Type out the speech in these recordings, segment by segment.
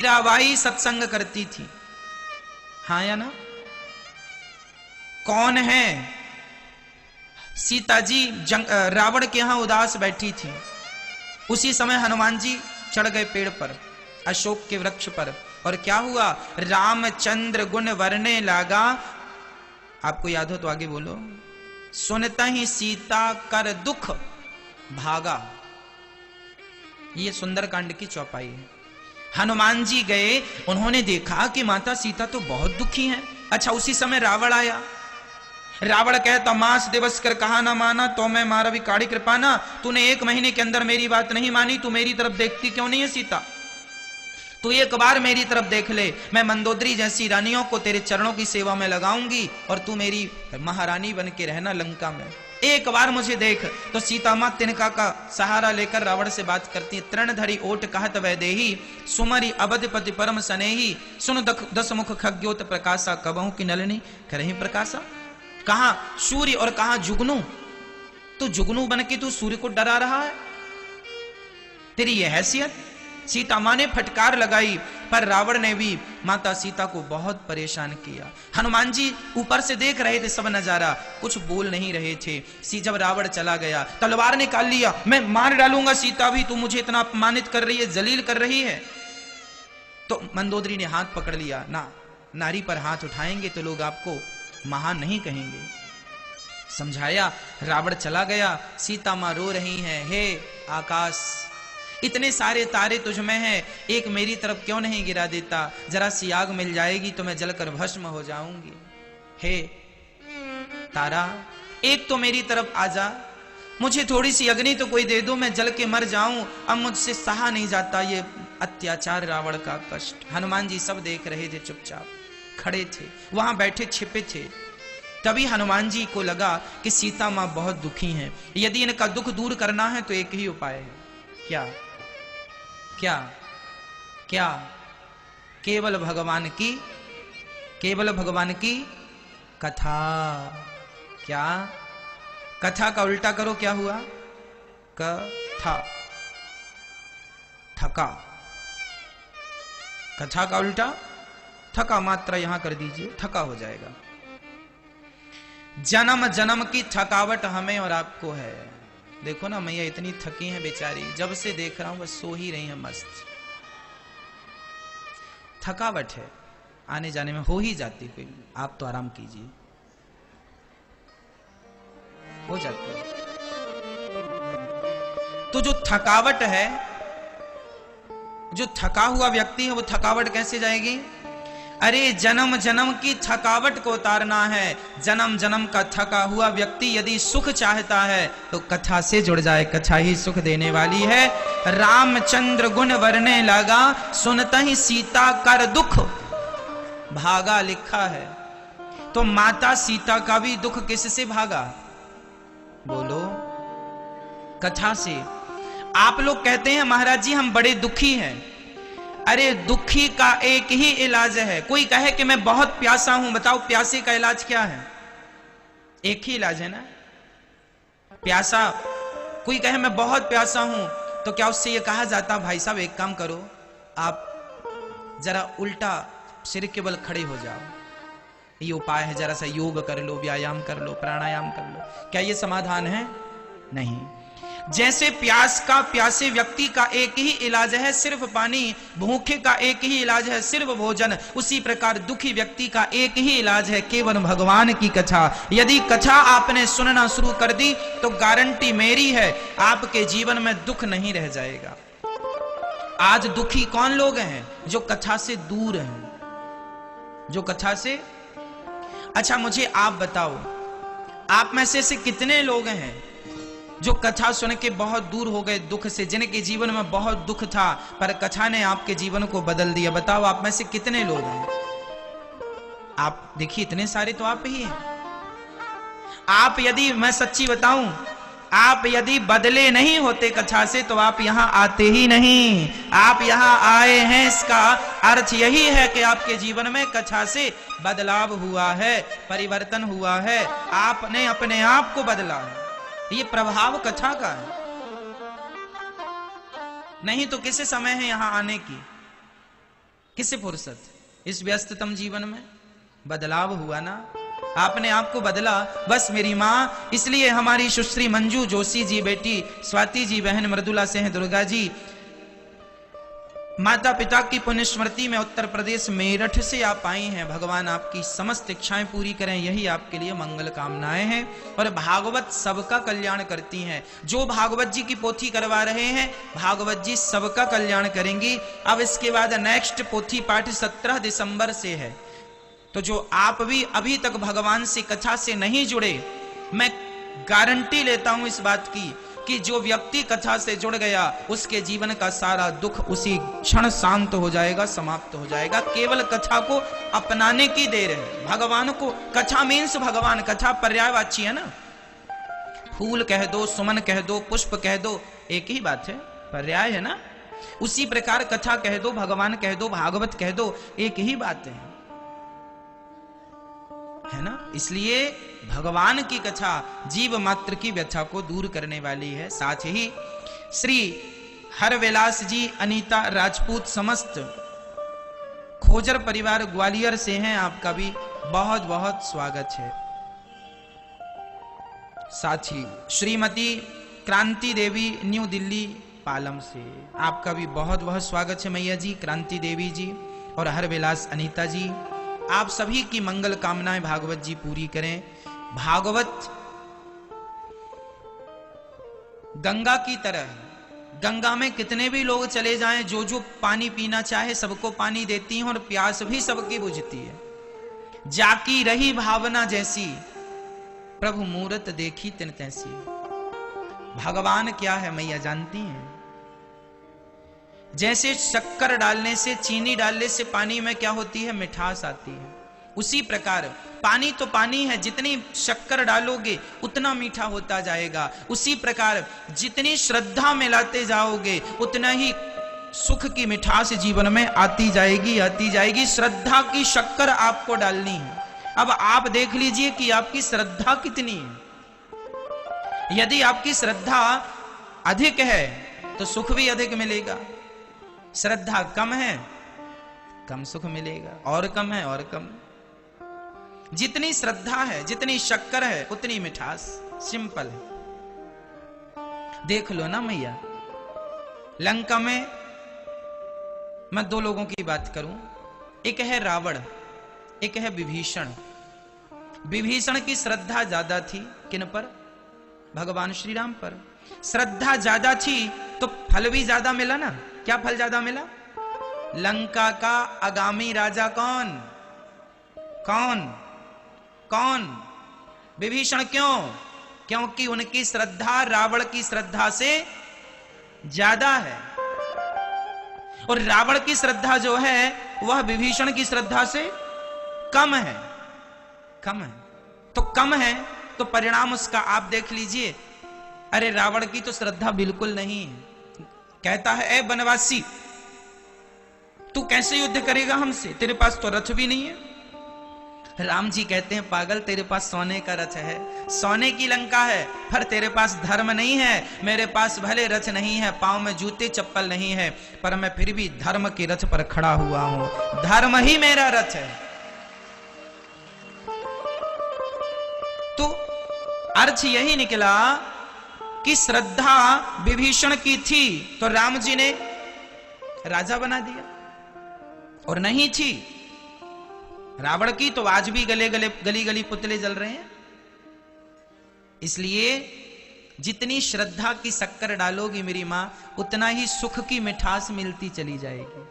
मीराबाई सत्संग करती थी, हाँ या ना? कौन है? सीता जी रावण के यहां उदास बैठी थी। उसी समय हनुमान जी चढ़ गए पेड़ पर, अशोक के वृक्ष पर, और क्या हुआ? रामचंद्र गुण वर्णे लागा। आपको याद हो तो आगे बोलो। सुनता ही सीता कर दुख भागा। ये सुंदरकांड की चौपाई है। हनुमान जी गए, उन्होंने देखा कि माता सीता तो बहुत दुखी हैं। अच्छा, उसी समय रावण आया। रावण कहता, मास दिवस कर कहा ना माना, तो मैं मारा भी काड़ी कृपाना। तूने 1 महीने के अंदर मेरी बात नहीं मानी, तू मेरी तरफ देखती क्यों नहीं है सीता? तू एक बार मेरी तरफ देख ले, मैं मंदोदरी जैसी रानियों को तेरे चरणों की सेवा में लगाऊंगी, और तू मेरी महारानी बन के रहना लंका में। एक बार मुझे देख। तो सीता मां तिनका का सहारा लेकर रावण से बात करती है। तृणधरी ओट कहत वैदेही, सुमरी अवधपति परम सनेही, सुन दस मुख खग्योत प्रकाशा, कबहू की नलिनी करही प्रकाशा। कहा सूर्य और कहा जुगनू। तो जुगनू बन के तू सूर्य को डरा रहा है, तेरी यह हैसियत? सीता मां ने फटकार लगाई, पर रावण ने भी माता सीता को बहुत परेशान किया। हनुमान जी ऊपर से देख रहे थे सब नजारा, कुछ बोल नहीं रहे थे। जब रावण चला गया, तलवार निकाल लिया, मैं मार डालूंगा सीता भी, तू मुझे इतना अपमानित कर रही है, जलील कर रही है। तो मंदोदरी ने हाथ पकड़ लिया, ना, नारी पर हाथ उठाएंगे तो लोग आपको महान नहीं कहेंगे। समझाया, रावण चला गया। सीता मां रो रही हैं, हे आकाश, इतने सारे तारे तुझ में हैं, एक मेरी तरफ क्यों नहीं गिरा देता? जरा सी आग मिल जाएगी तो मैं जलकर भस्म हो जाऊंगी। हे तारा, एक तो मेरी तरफ आ जा, मुझे थोड़ी सी अग्नि तो कोई दे दो, मैं जल के मर जाऊं। अब मुझसे सहा नहीं जाता ये अत्याचार, रावण का कष्ट। हनुमान जी सब देख रहे थे, चुपचाप खड़े थे, वहां बैठे छिपे थे। तभी हनुमान जी को लगा कि सीता मां बहुत दुखी हैं, यदि इनका दुख दूर करना है तो एक ही उपाय है। क्या क्या क्या? केवल भगवान की कथा। क्या? कथा का उल्टा करो, क्या हुआ? कथा, थका। कथा का उल्टा थका, मात्रा यहां कर दीजिए, थका हो जाएगा। जन्म जन्म की थकावट हमें और आपको है। देखो ना, मैया इतनी थकी हैं बेचारी, जब से देख रहा हूं बस सो ही रही हैं मस्त। थकावट है, आने जाने में हो ही जाती, कोई आप तो आराम कीजिए, हो जाती है। तो जो थकावट है, जो थका हुआ व्यक्ति है, वो थकावट कैसे जाएगी? अरे जन्म जन्म की थकावट को उतारना है। जन्म जन्म का थका हुआ व्यक्ति यदि सुख चाहता है तो कथा से जुड़ जाए, कथा ही सुख देने वाली है। रामचंद्र गुण वर्णे लगा, सुनता ही सीता कर दुख भागा, लिखा है। तो माता सीता का भी दुख किससे भागा? बोलो, कथा से। आप लोग कहते हैं महाराज जी हम बड़े दुखी हैं। अरे दुखी का एक ही इलाज है। कोई कहे कि मैं बहुत प्यासा हूं, बताओ प्यासे का इलाज क्या है? एक ही इलाज है ना, प्यासा। कोई कहे मैं बहुत प्यासा हूं, तो क्या उससे यह कहा जाता भाई साहब एक काम करो, आप जरा उल्टा सिर के बल खड़े हो जाओ, ये उपाय है, जरा सा योग कर लो, व्यायाम कर लो, प्राणायाम कर लो। क्या ये समाधान है? नहीं। जैसे प्यास का, प्यासे व्यक्ति का एक ही इलाज है सिर्फ पानी, भूखे का एक ही इलाज है सिर्फ भोजन, उसी प्रकार दुखी व्यक्ति का एक ही इलाज है केवल भगवान की कथा। यदि कथा आपने सुनना शुरू कर दी तो गारंटी मेरी है आपके जीवन में दुख नहीं रह जाएगा। आज दुखी कौन लोग हैं? जो कथा से दूर हैं, जो कथा से। अच्छा मुझे आप बताओ, आप में से कितने लोग हैं जो कथा सुन के बहुत दूर हो गए दुख से, जिनके जीवन में बहुत दुख था पर कथा ने आपके जीवन को बदल दिया? बताओ आप में से कितने लोग हैं? आप देखिए, इतने सारे तो आप ही हैं। आप यदि, मैं सच्ची बताऊं, आप यदि बदले नहीं होते कथा से तो आप यहां आते ही नहीं। आप यहां आए हैं, इसका अर्थ यही है कि आपके जीवन में कथा से बदलाव हुआ है, परिवर्तन हुआ है, आपने अपने आप को बदला है। ये प्रभाव कथा का है, नहीं तो किस समय है यहां आने की? किसे फुर्सत? इस व्यस्ततम जीवन में बदलाव हुआ ना, आपने आपको बदला। बस मेरी माँ, इसलिए हमारी सुश्री मंजू जोशी जी बेटी, स्वाति जी बहन मृदुला सिंह दुर्गा जी, माता पिता की पुण्य स्मृति में उत्तर प्रदेश मेरठ से आप आई हैं। भगवान आपकी समस्त इच्छाएं पूरी करें, यही आपके लिए मंगल कामनाएं हैं। और भागवत सबका कल्याण करती हैं। जो भागवत जी की पोथी करवा रहे हैं, भागवत जी सबका कल्याण करेंगी। अब इसके बाद नेक्स्ट पोथी पाठ 17 दिसंबर से है। तो जो आप भी अभी तक भगवान से कथा से नहीं जुड़े, मैं गारंटी लेता हूं इस बात की कि जो व्यक्ति कथा से जुड़ गया, उसके जीवन का सारा दुख उसी क्षण शांत हो जाएगा, समाप्त हो जाएगा। केवल कथा को अपनाने की देर है। भगवान को कथा मीन्स भगवान, कथा पर्यायवाची है ना। फूल कह दो, सुमन कह दो, पुष्प कह दो, एक ही बात है, पर्याय है ना। उसी प्रकार कथा कह दो, भगवान कह दो, भागवत कह दो, एक ही बात है ना। इसलिए भगवान की कथा जीव मात्र की व्यथा को दूर करने वाली है। साथ ही श्री हरविलास जी, अनीता राजपूत, समस्त खोजर परिवार ग्वालियर से हैं, आपका भी बहुत बहुत स्वागत है। साथ ही श्रीमती क्रांति देवी न्यू दिल्ली पालम से, आपका भी बहुत बहुत स्वागत है मैया जी, क्रांति देवी जी और हरविलास अनीता जी। आप सभी की मंगल कामनाएं भागवत जी पूरी करें। भागवत गंगा की तरह है। गंगा में कितने भी लोग चले जाएं, जो जो पानी पीना चाहे सबको पानी देती हैं और प्यास भी सबकी बुझती है। जाकी रही भावना जैसी, प्रभु मूरत देखी तिन तैसी। भगवान क्या है मैया जानती हैं। जैसे शक्कर डालने से, चीनी डालने से पानी में क्या होती है, मिठास आती है। उसी प्रकार पानी तो पानी है, जितनी शक्कर डालोगे उतना मीठा होता जाएगा। उसी प्रकार जितनी श्रद्धा मिलाते जाओगे उतना ही सुख की मिठास जीवन में आती जाएगी, आती जाएगी। श्रद्धा की शक्कर आपको डालनी है। अब आप देख लीजिए कि आपकी श्रद्धा कितनी है। यदि आपकी श्रद्धा अधिक है तो सुख भी अधिक मिलेगा। श्रद्धा कम है, कम सुख मिलेगा, और कम है और कम। जितनी श्रद्धा है, जितनी शक्कर है, उतनी मिठास। सिंपल है, देख लो ना मैया। लंका में मैं दो लोगों की बात करूं, एक है रावण, एक है विभीषण। विभीषण की श्रद्धा ज्यादा थी, किन पर? भगवान श्री राम पर। श्रद्धा ज्यादा थी तो फल भी ज्यादा मिला ना। क्या फल ज्यादा मिला? लंका का आगामी राजा कौन? कौन? कौन? विभीषण। क्यों? क्योंकि उनकी श्रद्धा रावण की श्रद्धा से ज्यादा है, और रावण की श्रद्धा जो है वह विभीषण की श्रद्धा से कम है। कम है तो कम है तो परिणाम उसका आप देख लीजिए। अरे रावण की तो श्रद्धा बिल्कुल नहीं है। कहता है, ए बनवासी, तू कैसे युद्ध करेगा हमसे? तेरे पास तो रथ भी नहीं है। राम जी कहते हैं, पागल, तेरे पास सोने का रथ है, सोने की लंका है, पर तेरे पास धर्म नहीं है। मेरे पास भले रथ नहीं है, पांव में जूते चप्पल नहीं है, पर मैं फिर भी धर्म के रथ पर खड़ा हुआ हूं। धर्म ही मेरा रथ है। तो अर्थ यही निकला कि श्रद्धा विभीषण की थी तो राम जी ने राजा बना दिया, और नहीं थी रावण की तो आज भी गली गली पुतले जल रहे हैं। इसलिए जितनी श्रद्धा की शक्कर डालोगी मेरी मां, उतना ही सुख की मिठास मिलती चली जाएगी,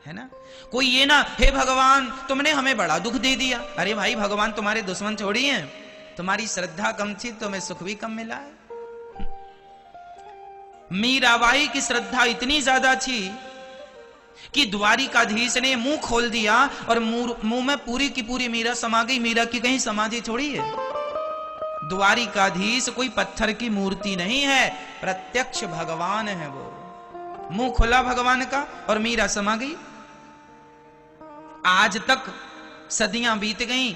है ना। कोई ये ना, हे भगवान तुमने हमें बड़ा दुख दे दिया। अरे भाई, भगवान तुम्हारे दुश्मन थोड़ी हैं। तुम्हारी श्रद्धा कम थी, तुम्हें सुख भी कम मिला है। मीराबाई की श्रद्धा इतनी ज्यादा थी कि द्वारिकाधीश ने मुंह खोल दिया और मुंह में पूरी की पूरी मीरा समा गई। मीरा की कहीं समाधि थोड़ी है। द्वारिकाधीश कोई पत्थर की मूर्ति नहीं है, प्रत्यक्ष भगवान है वो। मुंह खुला भगवान का और मीरा समा गई। आज तक सदियां बीत गई,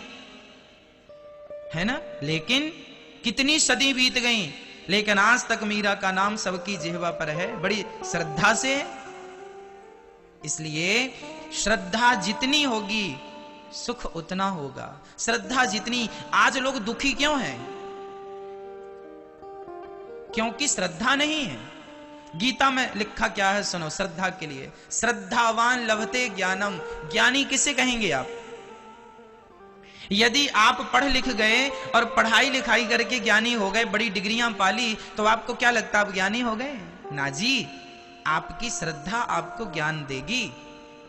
है ना, लेकिन कितनी सदी बीत गई, लेकिन आज तक मीरा का नाम सबकी जिह्वा पर है, बड़ी श्रद्धा से। इसलिए श्रद्धा जितनी होगी सुख उतना होगा। श्रद्धा जितनी, आज लोग दुखी क्यों हैं? क्योंकि श्रद्धा नहीं है। गीता में लिखा क्या है सुनो, श्रद्धा के लिए, श्रद्धावान लभते ज्ञानम। ज्ञानी किसे कहेंगे आप? यदि आप पढ़ लिख गए और पढ़ाई लिखाई करके ज्ञानी हो गए, बड़ी डिग्रियां पाली, तो आपको क्या लगता है आप ज्ञानी हो गए? ना जी, आपकी श्रद्धा आपको ज्ञान देगी।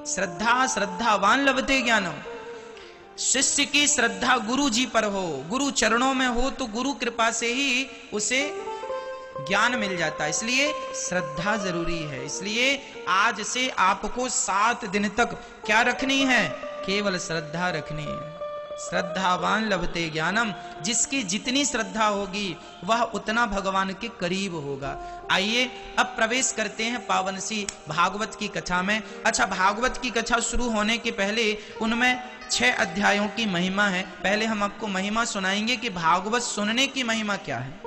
श्रद्धा श्रद्धावान लभते ज्ञानम। शिष्य की श्रद्धा गुरु जी पर हो, गुरु चरणों में हो, तो गुरु कृपा से ही उसे ज्ञान मिल जाता है। इसलिए श्रद्धा जरूरी है। इसलिए आज से आपको 7 दिन तक क्या रखनी है? केवल श्रद्धा रखनी है। श्रद्धावान लभते ज्ञानम। जिसकी जितनी श्रद्धा होगी वह उतना भगवान के करीब होगा। आइए अब प्रवेश करते हैं पावन सी भागवत की कथा में। अच्छा, भागवत की कथा शुरू होने के पहले उनमें 6 अध्यायों की महिमा है। पहले हम आपको महिमा सुनाएंगे कि भागवत सुनने की महिमा क्या है।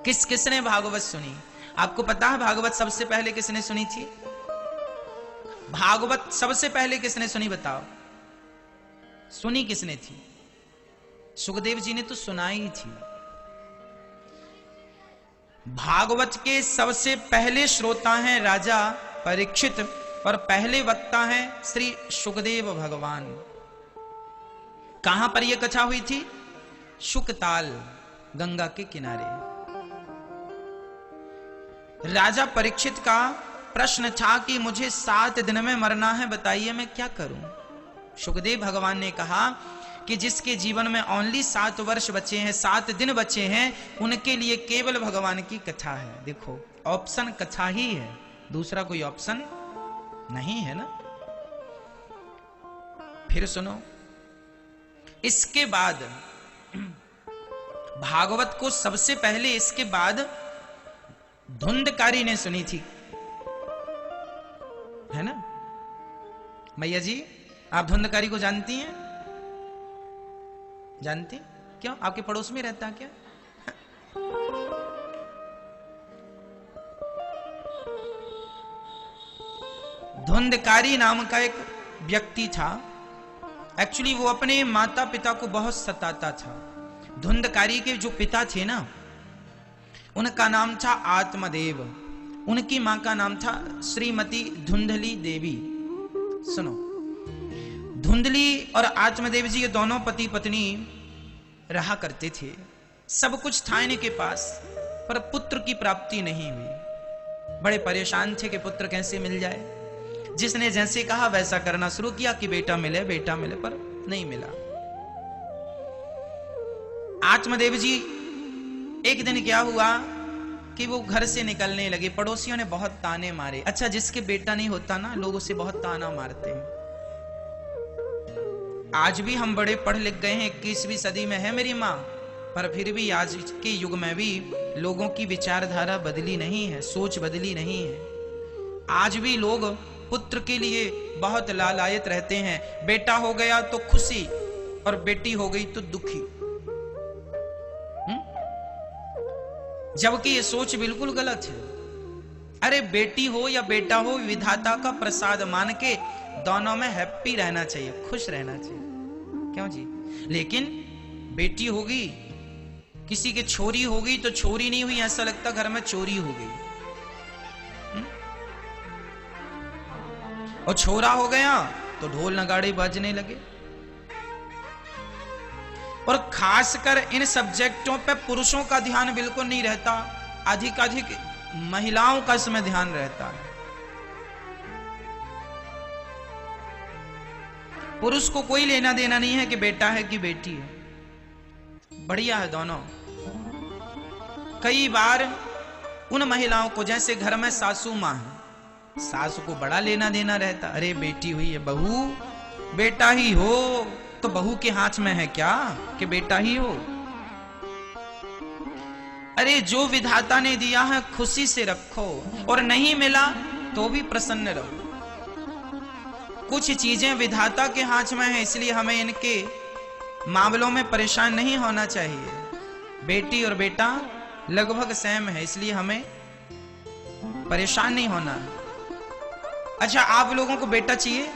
किस किसने भागवत सुनी? आपको पता है भागवत सबसे पहले किसने सुनी थी? भागवत सबसे पहले किसने सुनी बताओ? सुनी किसने थी? सुखदेव जी ने तो सुनाई थी। भागवत के सबसे पहले श्रोता हैं राजा परीक्षित और पहले वक्ता हैं श्री सुखदेव भगवान। कहां पर यह कथा हुई थी? शुकताल, गंगा के किनारे। राजा परीक्षित का प्रश्न था कि मुझे 7 दिन में मरना है, बताइए मैं क्या करूं? सुखदेव भगवान ने कहा कि जिसके जीवन में ओनली 7 वर्ष बचे हैं, 7 दिन बचे हैं, उनके लिए केवल भगवान की कथा है। देखो, ऑप्शन कथा ही है, दूसरा कोई ऑप्शन नहीं है ना। फिर सुनो, इसके बाद भागवत को सबसे पहले इसके बाद धुंधकारी ने सुनी थी, है ना मैया जी? आप धुंधकारी को जानती हैं? जानती? क्यों, आपके पड़ोस में रहता है क्या? धुंधकारी नाम का एक व्यक्ति था। एक्चुअली वो अपने माता पिता को बहुत सताता था। धुंधकारी के जो पिता थे ना, उनका नाम था आत्मदेव, उनकी मां का नाम था श्रीमती धुंधली देवी। सुनो, धुंधली और आत्मदेव जी ये दोनों पति पत्नी रहा करते थे। सब कुछ था इनके पास, पर पुत्र की प्राप्ति नहीं हुई। बड़े परेशान थे कि पुत्र कैसे मिल जाए। जिसने जैसे कहा वैसा करना शुरू किया कि बेटा मिले बेटा मिले, पर नहीं मिला। आत्मदेव जी एक दिन क्या हुआ कि वो घर से निकलने लगे। पड़ोसियों ने बहुत ताने मारे। अच्छा, जिसके बेटा नहीं होता ना, लोग उसे बहुत ताना मारते हैं। आज भी हम बड़े पढ़ लिख गए हैं, 21वीं सदी में है मेरी माँ, पर फिर भी आज के युग में भी लोगों की विचारधारा बदली नहीं है, सोच बदली नहीं है। आज भी लोग पुत्र के लिए बहुत लालायत रहते हैं। बेटा हो गया तो खुशी और बेटी हो गई तो दुखी। जबकि ये सोच बिल्कुल गलत है। अरे बेटी हो या बेटा हो, विधाता का प्रसाद मान के दोनों में हैप्पी रहना चाहिए, खुश रहना चाहिए। क्यों जी? लेकिन बेटी होगी, किसी के छोरी होगी तो छोरी नहीं हुई, ऐसा लगता घर में चोरी हो गई। और छोरा हो गया तो ढोल नगाड़े बजने लगे। और खासकर इन सब्जेक्टों पे पुरुषों का ध्यान बिल्कुल नहीं रहता, अधिक महिलाओं का इसमें ध्यान रहता है। पुरुष को कोई लेना देना नहीं है कि बेटा है कि बेटी है, बढ़िया है दोनों। कई बार उन महिलाओं को, जैसे घर में सासू मां है, सासू को बड़ा लेना देना रहता। अरे बेटी हुई है, बहू बेटा ही हो तो बहू के हाथ में है क्या कि बेटा ही हो? अरे जो विधाता ने दिया है खुशी से रखो, और नहीं मिला तो भी प्रसन्न रहो। कुछ चीजें विधाता के हाथ में है, इसलिए हमें इनके मामलों में परेशान नहीं होना चाहिए। बेटी और बेटा लगभग सेम है, इसलिए हमें परेशान नहीं होना है। अच्छा, आप लोगों को बेटा चाहिए?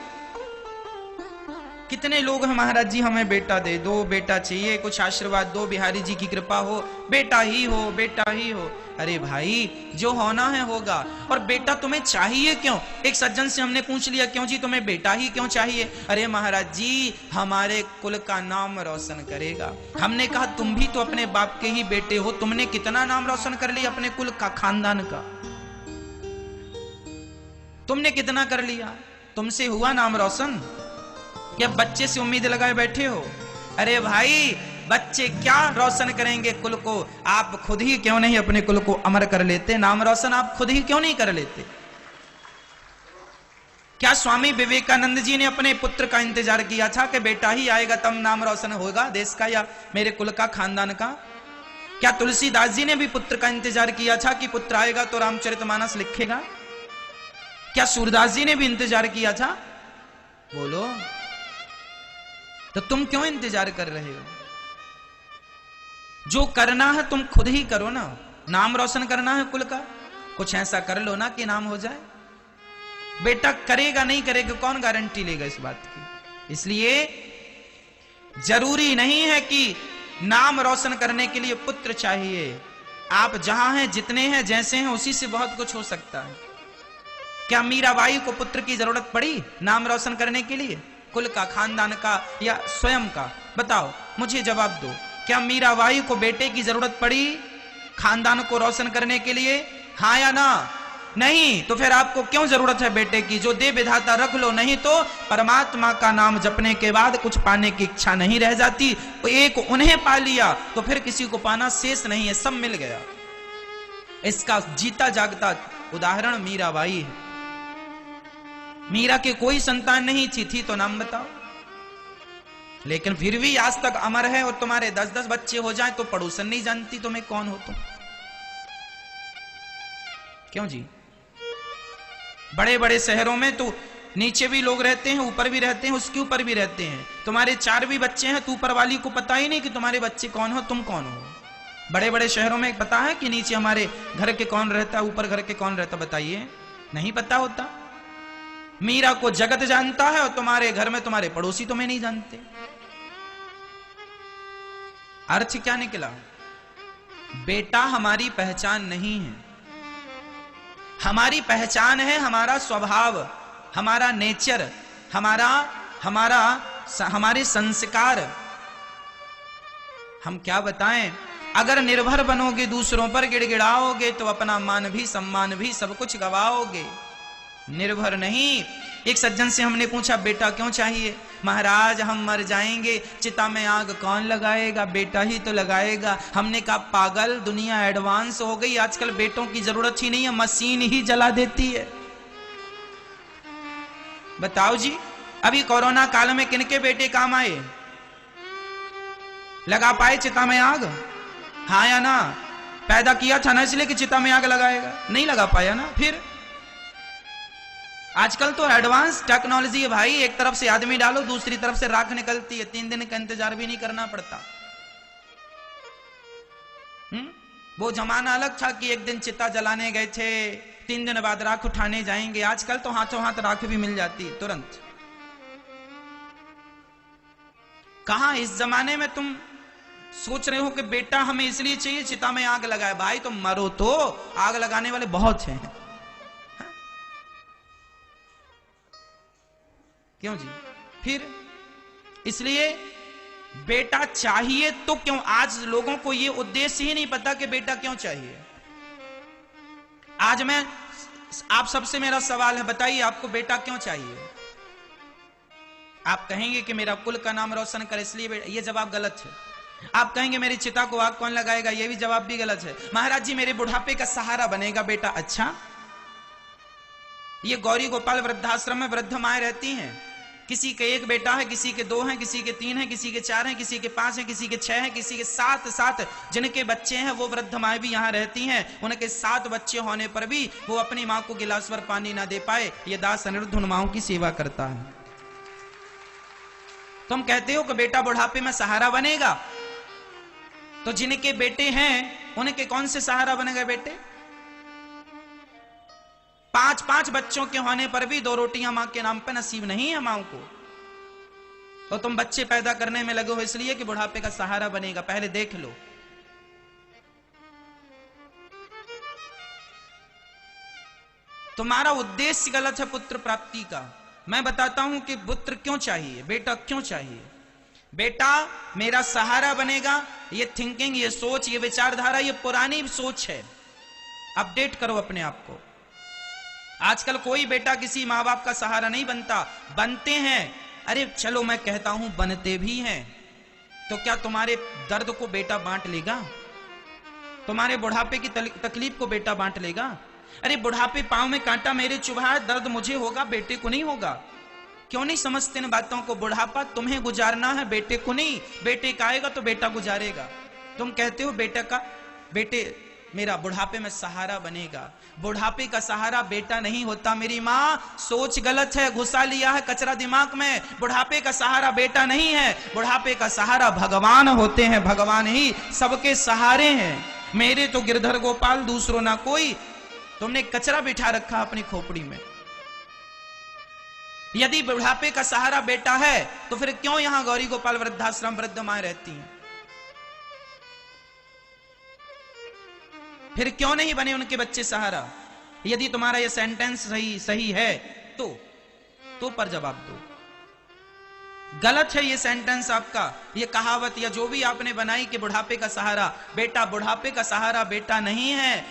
कितने लोग हैं महाराज जी हमें बेटा दे दो, बेटा चाहिए, कुछ आशीर्वाद दो, बिहारी जी की कृपा हो, बेटा ही हो, बेटा ही हो। अरे भाई, जो होना है होगा। और बेटा तुम्हें चाहिए क्यों? एक सज्जन से हमने पूछ लिया, क्यों जी तुम्हें बेटा ही क्यों चाहिए? अरे महाराज जी, हमारे कुल का नाम रोशन करेगा। हमने कहा तुम भी तो अपने बाप के ही बेटे हो, तुमने कितना नाम रोशन कर लिया अपने कुल का, खानदान का? तुमने कितना कर लिया? तुमसे हुआ नाम रोशन? क्या बच्चे से उम्मीद लगाए बैठे हो? अरे भाई, बच्चे क्या रोशन करेंगे कुल को? आप खुद ही क्यों नहीं अपने कुल को अमर कर लेते? नाम रोशन आप खुद ही क्यों नहीं कर लेते? क्या स्वामी विवेकानंद जी ने अपने पुत्र का इंतजार किया था कि बेटा ही आएगा तब नाम रोशन होगा देश का या मेरे कुल का, खानदान का? क्या तुलसीदास जी ने भी पुत्र का इंतजार किया था कि पुत्र आएगा तो रामचरितमानस लिखेगा? क्या सूरदास जी ने भी इंतजार किया था? बोलो, तो तुम क्यों इंतजार कर रहे हो? जो करना है तुम खुद ही करो ना। नाम रोशन करना है कुल का, कुछ ऐसा कर लो ना कि नाम हो जाए। बेटा करेगा नहीं करेगा, कौन गारंटी लेगा इस बात की? इसलिए जरूरी नहीं है कि नाम रोशन करने के लिए पुत्र चाहिए। आप जहां हैं, जितने हैं, जैसे हैं, उसी से बहुत कुछ हो सकता है। क्या मीराबाई को पुत्र की जरूरत पड़ी नाम रोशन करने के लिए? कुल का, खानदान का या स्वयं का? बताओ, मुझे जवाब दो। क्या मीराबाई को बेटे की जरूरत पड़ी खानदान को रोशन करने के लिए? हाँ या ना? नहीं। तो फिर आपको क्यों जरूरत है बेटे की? जो दे विधाता रख लो, नहीं तो परमात्मा का नाम जपने के बाद कुछ पाने की इच्छा नहीं रह जाती। तो एक उन्हें पा लिया तो फिर किसी को पाना शेष नहीं है, सब मिल गया। इसका जीता जागता उदाहरण मीराबाई है। मीरा के कोई संतान नहीं थी तो नाम बताओ। लेकिन फिर भी आज तक अमर है। और तुम्हारे 10-10 बच्चे हो जाएं तो पड़ोसन नहीं जानती तुम्हें कौन हो तुम। क्यों जी? बड़े बड़े शहरों में तो नीचे भी लोग रहते हैं, ऊपर भी रहते हैं, उसके ऊपर भी रहते हैं। तुम्हारे 4 भी बच्चे हैं तो ऊपर वाली को पता ही नहीं कि तुम्हारे बच्चे कौन हो, तुम कौन हो। बड़े बड़े शहरों में पता है कि नीचे हमारे घर के कौन रहता है, ऊपर घर के कौन रहता? बताइए, नहीं पता होता। मीरा को जगत जानता है और तुम्हारे घर में तुम्हारे पड़ोसी तुम्हें नहीं जानते। अर्थ क्या निकला? बेटा हमारी पहचान नहीं है। हमारी पहचान है हमारा स्वभाव, हमारा नेचर, हमारे संस्कार। हम क्या बताएं? अगर निर्भर बनोगे, दूसरों पर गिड़गिड़ाओगे तो अपना मान भी सम्मान भी सब कुछ गवाओगे। निर्भर नहीं। एक सज्जन से हमने पूछा बेटा क्यों चाहिए? महाराज हम मर जाएंगे, चिता में आग कौन लगाएगा? बेटा ही तो लगाएगा। हमने कहा पागल, दुनिया एडवांस हो गई, आजकल बेटों की जरूरत ही नहीं है, मशीन ही जला देती है। बताओ जी, अभी कोरोना काल में किनके बेटे काम आए? लगा पाए चिता में आग? हाँ या ना? पैदा किया था ना इसलिए कि चिता में आग लगाएगा, नहीं लगा पाया ना। फिर आजकल तो एडवांस टेक्नोलॉजी है भाई। एक तरफ से आदमी डालो, दूसरी तरफ से राख निकलती है, 3 दिन का इंतजार भी नहीं करना पड़ता। वो जमाना अलग था कि एक दिन चिता जलाने गए थे, 3 दिन बाद राख उठाने जाएंगे। आजकल तो हाथों हाथ राख भी मिल जाती है तुरंत। कहां इस जमाने में तुम सोच रहे हो कि बेटा हमें इसलिए चाहिए चिता में आग लगाए? भाई तुम मरो तो आग लगाने वाले बहुत हैं। क्यों जी? फिर इसलिए बेटा चाहिए तो क्यों? आज लोगों को यह उद्देश्य ही नहीं पता कि बेटा क्यों चाहिए। आज मैं आप सबसे मेरा सवाल है, बताइए आपको बेटा क्यों चाहिए? आप कहेंगे कि मेरा कुल का नाम रोशन करे इसलिए बेटा, यह जवाब गलत है। आप कहेंगे मेरी चिता को आग कौन लगाएगा, यह भी जवाब भी गलत है। महाराज जी मेरे बुढ़ापे का सहारा बनेगा बेटा। अच्छा, ये गौरी गोपाल वृद्धाश्रम में वृद्ध माएं रहती हैं, किसी के 1 बेटा है, किसी के 2 हैं, किसी के 3 हैं, किसी के 4 हैं, किसी के 5 हैं, किसी के 6 हैं, किसी के 7 जिनके बच्चे हैं वो वृद्ध माएं भी यहाँ रहती हैं। उनके 7 बच्चे होने पर भी वो अपनी माँ को गिलास भर पानी ना दे पाए, ये दास अनिरुद्ध उन माओं की सेवा करता है। तुम कहते हो कि बेटा बुढ़ापे में सहारा बनेगा, तो जिनके बेटे हैं उनके कौन से सहारा बनेगा बेटे? 5-5 बच्चों के होने पर भी 2 रोटियां मां के नाम पे नसीब नहीं है मां को। तो तुम बच्चे पैदा करने में लगे हो इसलिए कि बुढ़ापे का सहारा बनेगा, पहले देख लो। तुम्हारा उद्देश्य गलत है पुत्र प्राप्ति का। मैं बताता हूं कि पुत्र क्यों चाहिए, बेटा क्यों चाहिए। बेटा मेरा सहारा बनेगा, ये थिंकिंग, ये सोच, ये विचारधारा, ये पुरानी सोच है। अपडेट करो अपने आप को। आजकल कोई बेटा किसी मां बाप का सहारा नहीं बनता। बनते हैं, अरे चलो मैं कहता हूं बनते भी हैं। तो क्या तुम्हारे दर्द को बेटा बांट लेगा? तुम्हारे बुढ़ापे की तकलीफ को बेटा बांट लेगा? अरे बुढ़ापे पांव में कांटा मेरे चुभा है, दर्द मुझे होगा, बेटे को नहीं होगा। क्यों नहीं समझते इन बातों को? बुढ़ापा तुम्हें गुजारना है, बेटे को नहीं। बेटे का आएगा तो बेटा गुजारेगा। तुम कहते हो बेटे मेरा बुढ़ापे में सहारा बनेगा। बुढ़ापे का सहारा बेटा नहीं होता मेरी मां, सोच गलत है, घुसा लिया है कचरा दिमाग में। बुढ़ापे का सहारा बेटा नहीं है, बुढ़ापे का सहारा भगवान होते हैं। भगवान ही सबके सहारे हैं। मेरे तो गिरधर गोपाल, दूसरों ना कोई। तुमने कचरा बिठा रखा अपनी खोपड़ी में। यदि बुढ़ापे का सहारा बेटा है तो फिर क्यों यहां गौरी गोपाल वृद्धाश्रम वृद्ध माएं रहती हैं? फिर क्यों नहीं बने उनके बच्चे सहारा? यदि तुम्हारा यह सेंटेंस सही है तो पर जवाब दो। गलत है ये सेंटेंस आपका, ये कहावत या जो भी आपने बनाई कि बुढ़ापे का सहारा बेटा। बुढ़ापे का सहारा बेटा नहीं है,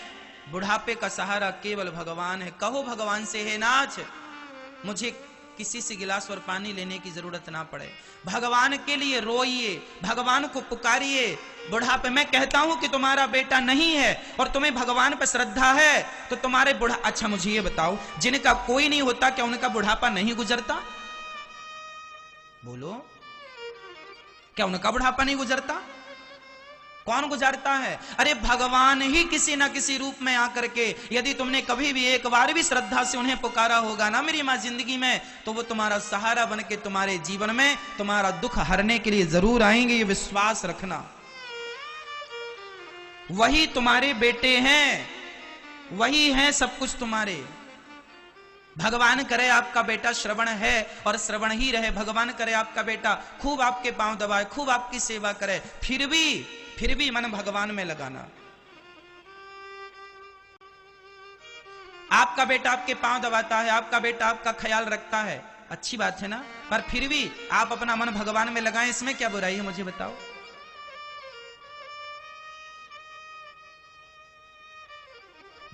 बुढ़ापे का सहारा केवल भगवान है। कहो भगवान से, हे नाथ मुझे किसी से गिलास और पानी लेने की जरूरत ना पड़े। भगवान के लिए रोइए, भगवान को पुकारिए। बुढ़ापे मैं कहता हूं कि तुम्हारा बेटा नहीं है और तुम्हें भगवान पर श्रद्धा है तो तुम्हारे अच्छा मुझे ये बताओ, जिनका कोई नहीं होता क्या उनका बुढ़ापा नहीं गुजरता? बोलो, क्या उनका बुढ़ापा नहीं गुजरता? कौन गुजारता है? अरे भगवान ही किसी ना किसी रूप में आकर के, यदि तुमने कभी भी एक बार भी श्रद्धा से उन्हें पुकारा होगा ना मेरी मां जिंदगी में, तो वो तुम्हारा सहारा बन के तुम्हारे जीवन में तुम्हारा दुख हरने के लिए जरूर आएंगे। ये विश्वास रखना। वही तुम्हारे बेटे हैं, वही हैं सब कुछ तुम्हारे। भगवान करे आपका बेटा श्रवण है और श्रवण ही रहे। भगवान करे आपका बेटा खूब आपके पांव दबाए, खूब आपकी सेवा करे, फिर भी मन भगवान में लगाना। आपका बेटा आपके पांव दबाता है, आपका बेटा आपका ख्याल रखता है, अच्छी बात है ना, पर फिर भी आप अपना मन भगवान में लगाएं, इसमें क्या बुराई है मुझे बताओ।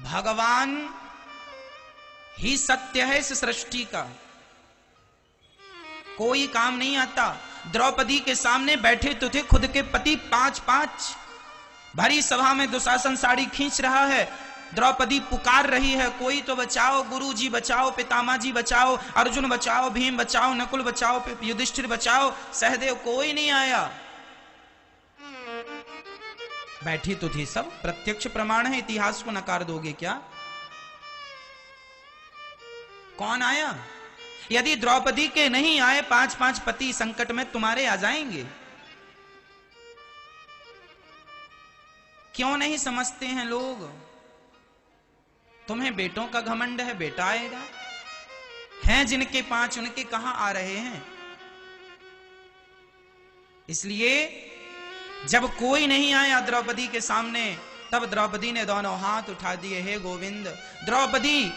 भगवान ही सत्य है इस सृष्टि का, कोई काम नहीं आता। द्रौपदी के सामने बैठे तो थे खुद के पति 5-5। भरी सभा में दुशासन साड़ी खींच रहा है, द्रौपदी पुकार रही है, कोई तो बचाओ, गुरु जी बचाओ, पितामह जी बचाओ, अर्जुन बचाओ, भीम बचाओ, नकुल बचाओ, युधिष्ठिर बचाओ, सहदेव, कोई नहीं आया। बैठी तो थी सब, प्रत्यक्ष प्रमाण है, इतिहास को नकार दोगे क्या? कौन आया? यदि द्रौपदी के नहीं आए 5-5 पति संकट में तुम्हारे आ जाएंगे। क्यों नहीं समझते हैं लोग? तुम्हें बेटों का घमंड है, बेटा आएगा। हैं जिनके 5 उनके कहां आ रहे हैं? इसलिए जब कोई नहीं आया द्रौपदी के सामने, तब द्रौपदी ने दोनों हाथ उठा दिए, हे गोविंद। द्रौपदी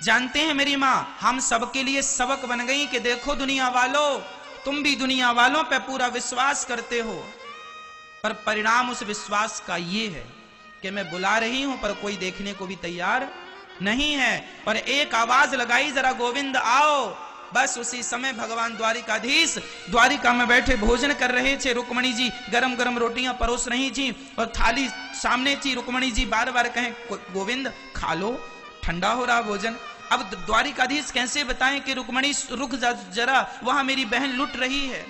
जानते हैं मेरी मां, हम सबके लिए सबक बन गई कि देखो दुनिया वालों, तुम भी दुनिया वालों पे पूरा विश्वास करते हो, पर परिणाम उस विश्वास का ये है कि मैं बुला रही हूं पर कोई देखने को भी तैयार नहीं है। पर एक आवाज लगाई, जरा गोविंद आओ। बस उसी समय भगवान द्वारिकाधीश द्वारिका में बैठे भोजन कर रहे थे। रुक्मणी जी गरम गरम रोटियां परोस रही थी और थाली सामने थी। रुक्मणी जी बार बार कहें, गोविंद खा लो, ठंडा हो रहा भोजन। अब द्वारिकाधीश कैसे बताएं कि रुक्मणी रुक जरा, वहां मेरी बहन लुट रही है।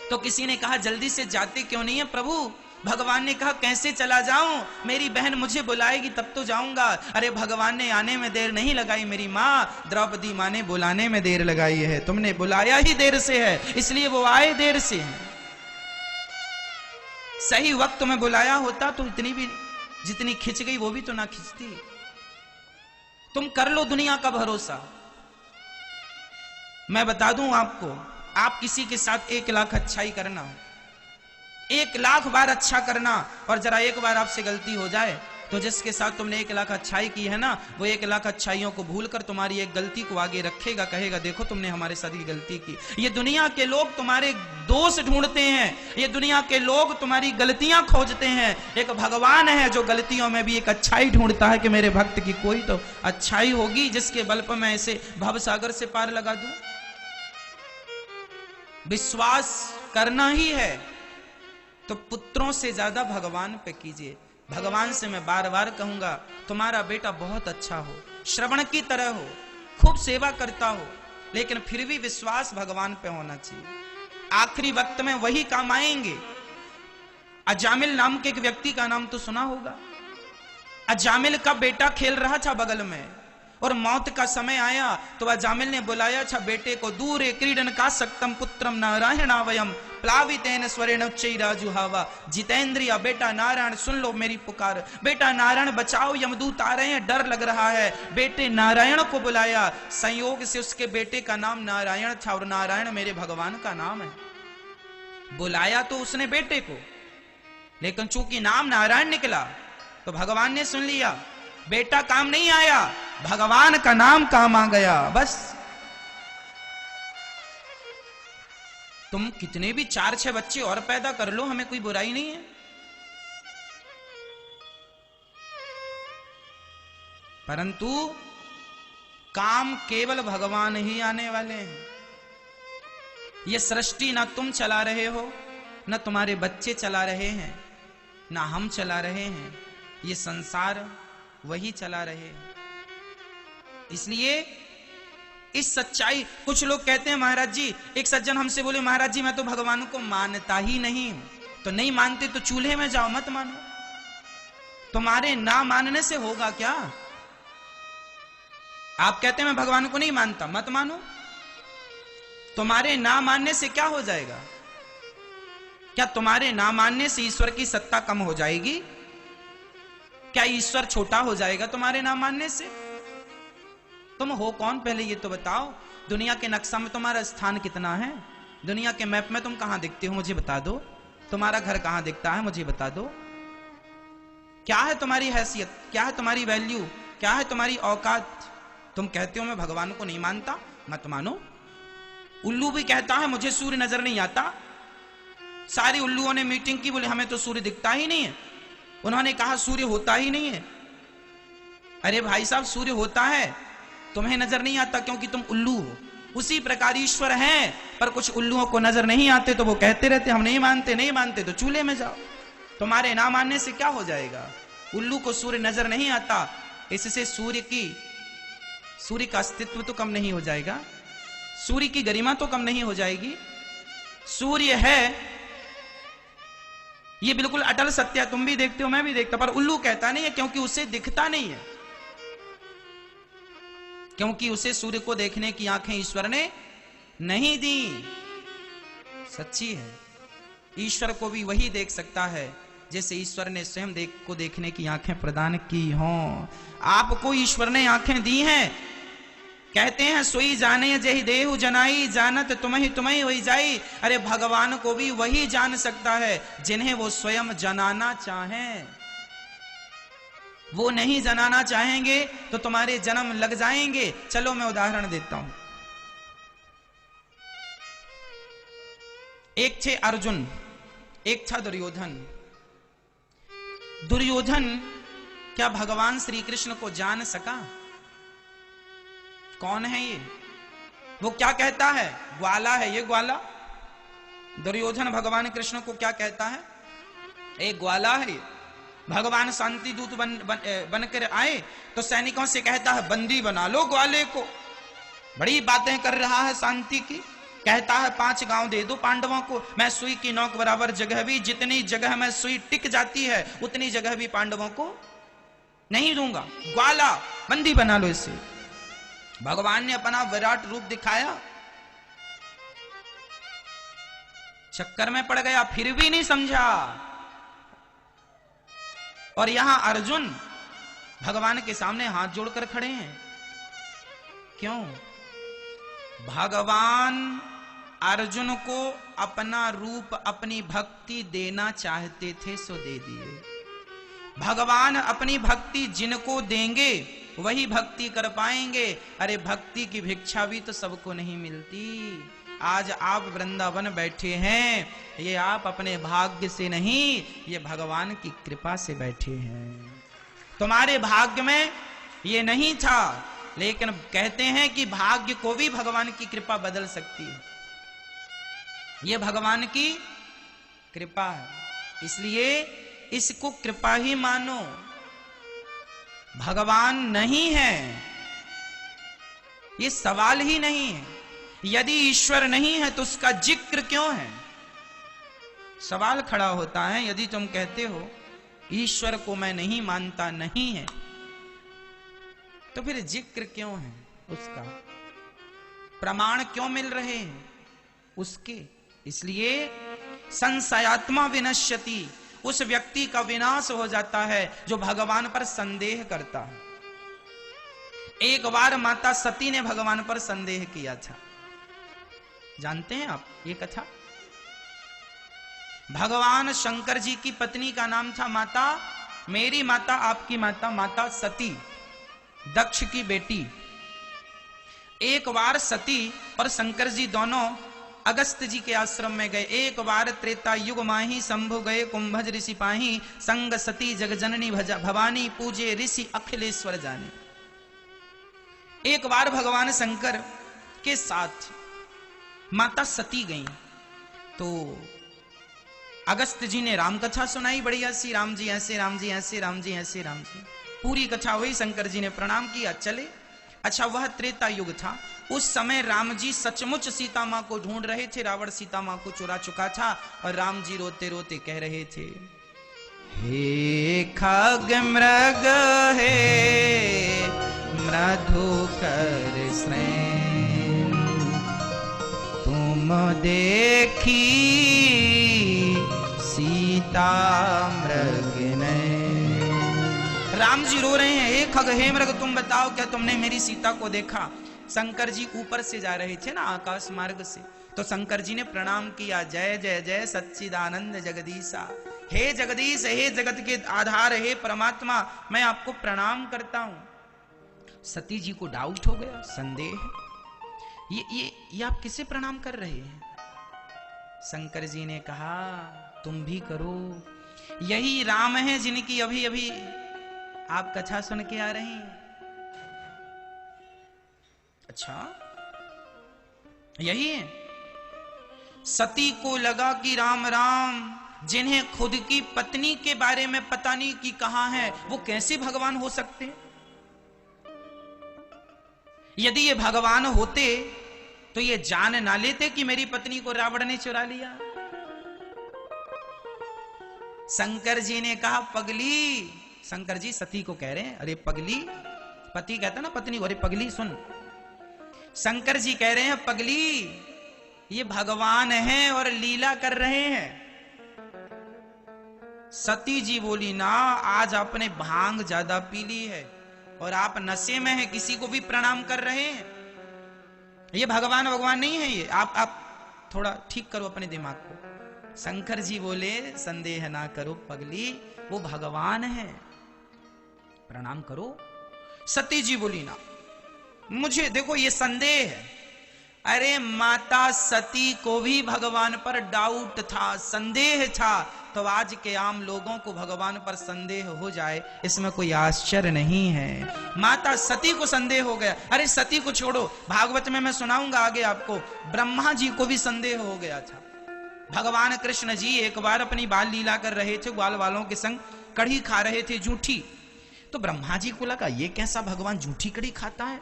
तो किसी ने कहा, जल्दी से जाते क्यों नहीं है प्रभु? भगवान ने कहा, कैसे चला जाऊं, मेरी बहन मुझे बुलाएगी तब तो जाऊंगा। अरे भगवान ने आने में देर नहीं लगाई मेरी माँ, द्रौपदी माँ ने बुलाने में देर लगाई है। तुमने बुलाया ही देर से है, इसलिए वो आए देर से हैं। सही वक्त में बुलाया होता तो इतनी भी जितनी खिंच गई वो भी तो ना खिंचती। तुम कर लो दुनिया का भरोसा। मैं बता दूं आपको, आप किसी के साथ 1 लाख अच्छाई करना, 1 लाख बार अच्छा करना, और जरा एक बार आपसे गलती हो जाए तो जिसके साथ तुमने 1 लाख अच्छाई की है ना, वो 1 लाख अच्छाइयों को भूलकर तुम्हारी एक गलती को आगे रखेगा, कहेगा देखो तुमने हमारे साथ ये गलती की। ये दुनिया के लोग तुम्हारे दोष ढूंढते हैं, ये दुनिया के लोग तुम्हारी गलतियां खोजते हैं। एक भगवान है जो गलतियों में भी एक अच्छाई ढूंढता है कि मेरे भक्त की कोई तो अच्छाई होगी जिसके बल पर मैं इसे भवसागर से पार लगा दूं। विश्वास करना ही है तो पुत्रों से ज्यादा भगवान पे कीजिए। भगवान से मैं बार बार कहूंगा, तुम्हारा बेटा बहुत अच्छा हो, श्रवण की तरह हो, खूब सेवा करता हो, लेकिन फिर भी विश्वास भगवान पे होना चाहिए। आखिरी वक्त में वही काम आएंगे। अजामिल नाम के एक व्यक्ति का नाम तो सुना होगा। अजामिल का बेटा खेल रहा था बगल में, और मौत का समय आया तो अजामिल ने बुलाया, अच्छा बेटे को, दूरे क्रीडन का सक्तम पुत्रम नारायणावयम प्लावितेन स्वरेण उच्चैराजुहावा। जितेंद्रिया, बेटा नारायण सुन लो मेरी पुकार, बेटा नारायण बचाओ, यमदूत आ रहे हैं, डर लग रहा है। बेटे नारायण को बुलाया, संयोग से उसके बेटे का नाम नारायण था, और नारायण मेरे भगवान का नाम है। बुलाया तो उसने बेटे को, लेकिन चूंकि नाम नारायण निकला तो भगवान ने सुन लिया, बेटा काम नहीं आया, भगवान का नाम काम आ गया। बस तुम कितने भी 4-6 बच्चे और पैदा कर लो, हमें कोई बुराई नहीं है, परंतु काम केवल भगवान ही आने वाले हैं। ये सृष्टि ना तुम चला रहे हो, ना तुम्हारे बच्चे चला रहे हैं, ना हम चला रहे हैं, ये संसार वही चला रहे हैं। इसलिए इस सच्चाई, कुछ लोग कहते हैं महाराज जी, एक सज्जन हमसे बोले महाराज जी मैं तो भगवान को मानता ही नहीं। तो नहीं मानते तो चूल्हे में जाओ, मत मानो। तुम्हारे ना मानने से होगा क्या? आप कहते हैं मैं भगवान को नहीं मानता, मत मानो। तुम्हारे ना मानने से क्या हो जाएगा? क्या तुम्हारे ना मानने से ईश्वर की सत्ता कम हो जाएगी? क्या ईश्वर छोटा हो जाएगा तुम्हारे ना मानने से? तुम हो कौन पहले ये तो बताओ। दुनिया के नक्शा में तुम्हारा स्थान कितना है? दुनिया के मैप में तुम कहां दिखते हो मुझे बता दो। तुम्हारा घर कहां दिखता है मुझे बता दो। क्या है तुम्हारी हैसियत, क्या है तुम्हारी वैल्यू, क्या है तुम्हारी औकात? तुम कहते हो मैं भगवान को नहीं मानता, मत मानो। उल्लू भी कहता है मुझे सूर्य नजर नहीं आता। सारे उल्लुओं ने मीटिंग की, बोले हमें तो सूर्य दिखता ही नहीं है। उन्होंने कहा सूर्य होता ही नहीं है। अरे भाई साहब, सूर्य होता है, तुम्हें नजर नहीं आता क्योंकि तुम उल्लू हो। उसी प्रकार ईश्वर है, पर कुछ उल्लुओं को नजर नहीं आते तो वो कहते रहते हम नहीं मानते, नहीं मानते तो चूल्हे में जाओ। तुम्हारे ना मानने से क्या हो जाएगा? उल्लू को सूर्य नजर नहीं आता, इससे सूर्य का अस्तित्व तो कम नहीं हो जाएगा, सूर्य की गरिमा तो कम नहीं हो जाएगी। सूर्य है, ये बिल्कुल अटल सत्य है, तुम भी देखते हो मैं भी देखता, पर उल्लू कहता नहीं है क्योंकि उसे दिखता नहीं है, क्योंकि उसे सूर्य को देखने की आंखें ईश्वर ने नहीं दी। सच्ची है, ईश्वर को भी वही देख सकता है जैसे ईश्वर ने स्वयं देखने की आंखें प्रदान की हों। आपको ईश्वर ने आंखें दी हैं। कहते हैं सोई जाने जही देहु जनाई, जानत तुम्हें होई जाई। अरे भगवान को भी वही जान सकता है जिन्हें वो स्वयं जनाना चाहें। वो नहीं जनाना चाहेंगे तो तुम्हारे जन्म लग जाएंगे। चलो मैं उदाहरण देता हूं। एक थे अर्जुन, एक था दुर्योधन। दुर्योधन क्या भगवान श्री कृष्ण को जान सका? कौन है ये? वो क्या कहता है? ग्वाला है ये, ग्वाला। दुर्योधन भगवान कृष्ण को क्या कहता है? एक ग्वाला है ये। भगवान शांति दूत बनकर आए तो सैनिकों से कहता है बंदी बना लो ग्वाले को। बड़ी बातें कर रहा है शांति की। कहता है 5 गांव दे दो पांडवों को, मैं सुई की नोक बराबर जगह भी, जितनी जगह में सुई टिक जाती है उतनी जगह भी पांडवों को नहीं दूंगा। ग्वाला, बंदी बना लो इसे। भगवान ने अपना विराट रूप दिखाया, चक्कर में पड़ गया, फिर भी नहीं समझा। और यहां अर्जुन भगवान के सामने हाथ जोड़कर खड़े हैं। क्यों? भगवान अर्जुन को अपना रूप, अपनी भक्ति देना चाहते थे, सो दे दिए। भगवान अपनी भक्ति जिनको देंगे वही भक्ति कर पाएंगे। अरे भक्ति की भिक्षा भी तो सबको नहीं मिलती। आज आप वृंदावन बैठे हैं, ये आप अपने भाग्य से नहीं, ये भगवान की कृपा से बैठे हैं। तुम्हारे भाग्य में ये नहीं था, लेकिन कहते हैं कि भाग्य को भी भगवान की कृपा बदल सकती है। ये भगवान की कृपा है, इसलिए इसको कृपा ही मानो। भगवान नहीं है, ये सवाल ही नहीं है। यदि ईश्वर नहीं है तो उसका जिक्र क्यों है? सवाल खड़ा होता है। यदि तुम कहते हो ईश्वर को मैं नहीं मानता, नहीं है, तो फिर जिक्र क्यों है? उसका प्रमाण क्यों मिल रहे हैं उसके? इसलिए संशयात्मा विनश्यति, उस व्यक्ति का विनाश हो जाता है जो भगवान पर संदेह करता है। एक बार माता सती ने भगवान पर संदेह किया था, जानते हैं आप ये कथा? भगवान शंकर जी की पत्नी का नाम था माता, मेरी माता, आपकी माता, माता सती, दक्ष की बेटी। एक बार सती और शंकर जी दोनों अगस्त जी के आश्रम में गए। एक बार त्रेता युग माही शंभु गए कुंभज ऋषि पाही, संग सती जगजननी भवानी पूजे ऋषि अखिलेश्वर जाने। एक बार भगवान शंकर के साथ माता सती गई तो अगस्त जी ने राम कथा सुनाई बढ़िया सी, राम जी ऐसे, राम जी ऐसे, राम जी ऐसे, राम जी। पूरी कथा हुई, शंकर जी ने प्रणाम किया, चले। अच्छा, वह त्रेता युग था। उस समय राम जी सचमुच सीता मां को ढूंढ रहे थे। रावण सीता मां को चुरा चुका था और राम जी रोते रोते कह रहे थे, हे खग मृग हे मधुकर श्रेण, तुम देखी सीता मृग ने। राम जी रो रहे हैं, हे खग हे मृग, तुम बताओ क्या तुमने मेरी सीता को देखा? शंकर जी ऊपर से जा रहे थे ना, आकाश मार्ग से, तो शंकर जी ने प्रणाम किया, जय जय जय सच्चिदानंद जगदीशा, हे जगदीश, हे जगत के आधार, हे परमात्मा, मैं आपको प्रणाम करता हूं। सती जी को डाउट हो गया, संदेह, ये आप किसे प्रणाम कर रहे हैं? शंकर जी ने कहा, तुम भी करो, यही राम है जिनकी अभी अभी आप कथा सुन के आ रहे हैं। अच्छा, यही है? सती को लगा कि राम राम, जिन्हें खुद की पत्नी के बारे में पता नहीं कि कहां है, वो कैसे भगवान हो सकते? यदि ये भगवान होते तो ये जान ना लेते कि मेरी पत्नी को रावण ने चुरा लिया। शंकर जी ने कहा, पगली, शंकर जी सती को कह रहे हैं, अरे पगली, पति कहता ना पत्नी को, अरे पगली सुन। शंकर जी कह रहे हैं, पगली, ये भगवान हैं और लीला कर रहे हैं। सती जी बोली, ना, आज आपने भांग ज्यादा पी ली है और आप नशे में हैं, किसी को भी प्रणाम कर रहे हैं। ये भगवान भगवान नहीं है, ये आप थोड़ा ठीक करो अपने दिमाग को। शंकर जी बोले, संदेह ना करो पगली, वो भगवान है, प्रणाम करो। सती जी बोली, ना, मुझे देखो ये संदेह है। अरे माता सती को भी भगवान पर डाउट था, संदेह था, तो आज के आम लोगों को भगवान पर संदेह हो जाए, इसमें कोई आश्चर्य नहीं है। माता सती को संदेह हो गया। अरे सती को छोड़ो, भागवत में मैं सुनाऊंगा आगे आपको, ब्रह्मा जी को भी संदेह हो गया था। भगवान कृष्ण जी एक बार अपनी बाल लीला कर रहे थे, ग्वाल वालों के संग कढ़ी खा रहे थे, जूठी। तो ब्रह्मा जी को लगा, ये कैसा भगवान जूठी कढ़ी खाता है?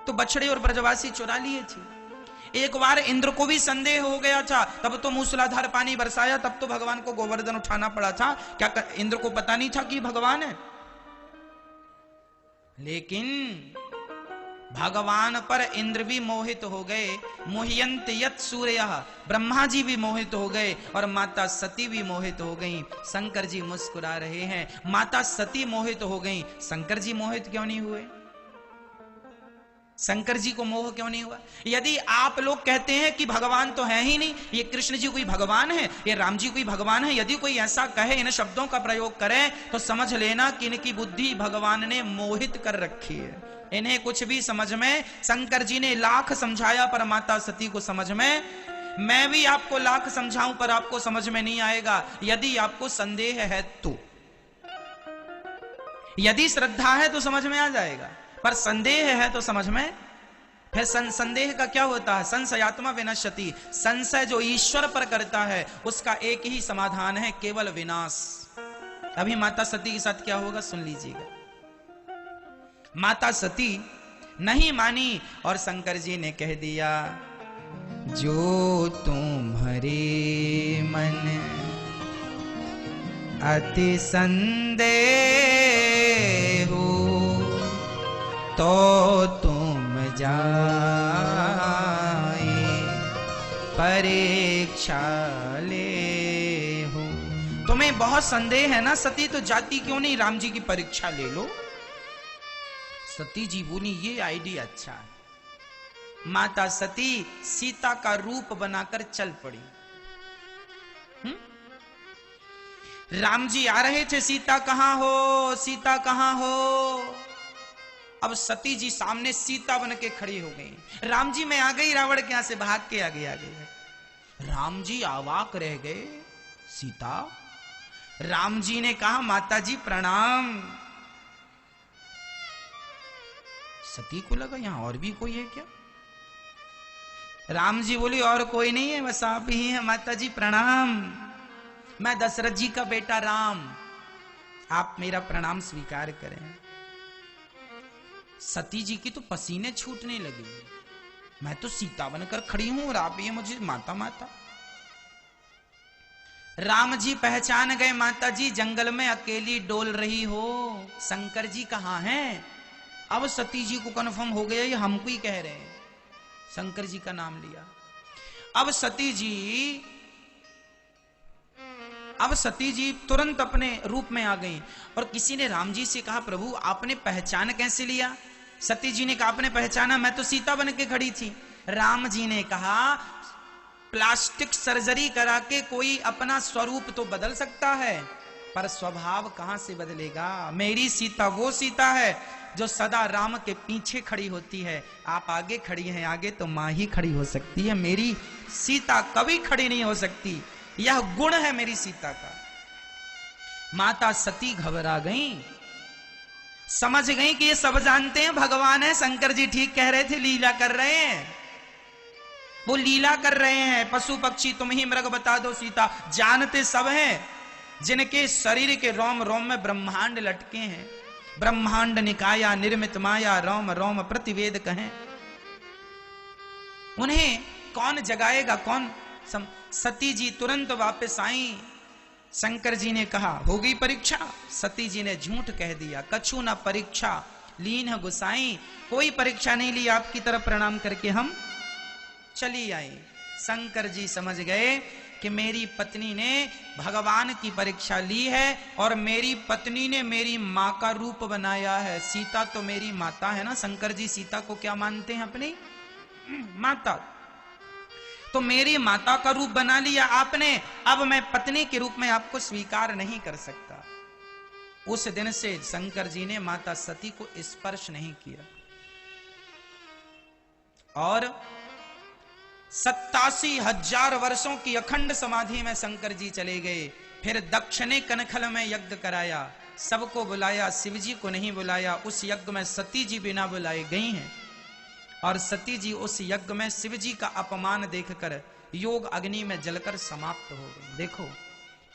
तो बछड़े और ब्रजवासी चुरा लिए थे। एक बार इंद्र को भी संदेह हो गया था, तब तो मूसलाधार पानी बरसाया, तब तो भगवान को गोवर्धन उठाना पड़ा था। क्या इंद्र को पता नहीं था कि भगवान है? लेकिन भगवान पर इंद्र भी मोहित हो गए। मोह्यंत यत् सूर्यः, ब्रह्मा जी भी मोहित हो गए और माता सती भी मोहित हो गई। शंकर जी मुस्कुरा रहे हैं, माता सती मोहित हो गई, शंकर जी मोहित क्यों नहीं हुए? शंकर जी को मोह क्यों नहीं हुआ? यदि आप लोग कहते हैं कि भगवान तो है ही नहीं, ये कृष्ण जी कोई भगवान है, ये राम जी कोई भगवान है, यदि कोई ऐसा कहे, इन शब्दों का प्रयोग करे, तो समझ लेना कि इनकी बुद्धि भगवान ने मोहित कर रखी है। इन्हें कुछ भी समझ में, शंकर जी ने लाख समझाया पर माता सती को समझ में, मैं भी आपको लाख समझाऊं पर आपको समझ में नहीं आएगा। यदि आपको संदेह है तो, यदि श्रद्धा है तो समझ में आ जाएगा, पर संदेह है तो समझ में, फिर संदेह का क्या होता है? संशयात्मा विनश्यति। संशय जो ईश्वर पर करता है उसका एक ही समाधान है, केवल विनाश। अभी माता सती के साथ क्या होगा सुन लीजिएगा। माता सती नहीं मानी और शंकर जी ने कह दिया, जो तुम्हारे मन अति संदेह हो तो तुम जाए परीक्षा ले हो। तुम्हें बहुत संदेह है ना सती, तो जाती क्यों नहीं राम जी की परीक्षा ले लो। सती जी बोली ये आइडिया अच्छा है। माता सती सीता का रूप बनाकर चल पड़ी। राम जी आ रहे थे, सीता कहां हो, सीता कहां हो। अब सती जी सामने सीता बन के खड़ी हो गई। राम जी मैं आ गई, रावण के यहां से भाग के आगे आ गई। राम जी अवाक रह गए। सीता, राम जी ने कहा माता जी प्रणाम। सती को लगा यहां और भी कोई है क्या। राम जी बोली और कोई नहीं है, बस आप ही हैं। माता जी प्रणाम, मैं दशरथ जी का बेटा राम, आप मेरा प्रणाम स्वीकार करें। सती जी की तो पसीने छूटने लगे, मैं तो सीता बनकर खड़ी हूं और आप ये मुझे माता माता। राम जी पहचान गए, माता जी जंगल में अकेली डोल रही हो, शंकर जी कहां हैं। अब सती जी को कन्फर्म हो गया ये हमको ही कह रहे हैं। शंकर जी का नाम लिया। अब सती जी तुरंत अपने रूप में आ गई और किसी ने राम जी से कहा प्रभु आपने पहचान कैसे लिया। सती जी ने कहा आपने पहचाना, मैं तो सीता बन के खड़ी थी। राम जी ने कहा प्लास्टिक सर्जरी करा के कोई अपना स्वरूप तो बदल सकता है, पर स्वभाव कहां से बदलेगा। मेरी सीता वो सीता है जो सदा राम के पीछे खड़ी होती है। आप आगे खड़ी हैं, आगे तो मां ही खड़ी हो सकती है, मेरी सीता कभी खड़ी नहीं हो सकती। यह गुण है मेरी सीता का। माता सती घबरा गई, समझ गई कि ये सब जानते हैं भगवान है। शंकर जी ठीक कह रहे थे, लीला कर रहे हैं, वो लीला कर रहे हैं। पशु पक्षी तुम ही मृग बता दो सीता, जानते सब हैं। जिनके शरीर के रोम रोम में ब्रह्मांड लटके हैं, ब्रह्मांड निकाया निर्मित माया, रोम रोम प्रतिवेद कहें, उन्हें कौन जगाएगा, कौन सती जी तुरंत वापस आई। शंकर जी ने कहा हो गई परीक्षा। सती जी ने झूठ कह दिया, कछु ना परीक्षा लीन गुसाई, कोई परीक्षा नहीं ली, आपकी तरफ प्रणाम करके हम चली आई। शंकर जी समझ गए कि मेरी पत्नी ने भगवान की परीक्षा ली है और मेरी पत्नी ने मेरी मां का रूप बनाया है। सीता तो मेरी माता है ना। शंकर जी सीता को क्या मानते हैं? अपनी माता। तो मेरी माता का रूप बना लिया आपने, अब मैं पत्नी के रूप में आपको स्वीकार नहीं कर सकता। उस दिन से शंकर जी ने माता सती को स्पर्श नहीं किया और 87,000 वर्षों की अखंड समाधि में शंकर जी चले गए। फिर दक्ष ने कनखल में यज्ञ कराया, सबको बुलाया, शिव जी को नहीं बुलाया। उस यज्ञ में सती जी बिना बुलाए गई हैं और सती जी उस यज्ञ में शिव जी का अपमान देखकर योग अग्नि में जलकर समाप्त हो गई। देखो,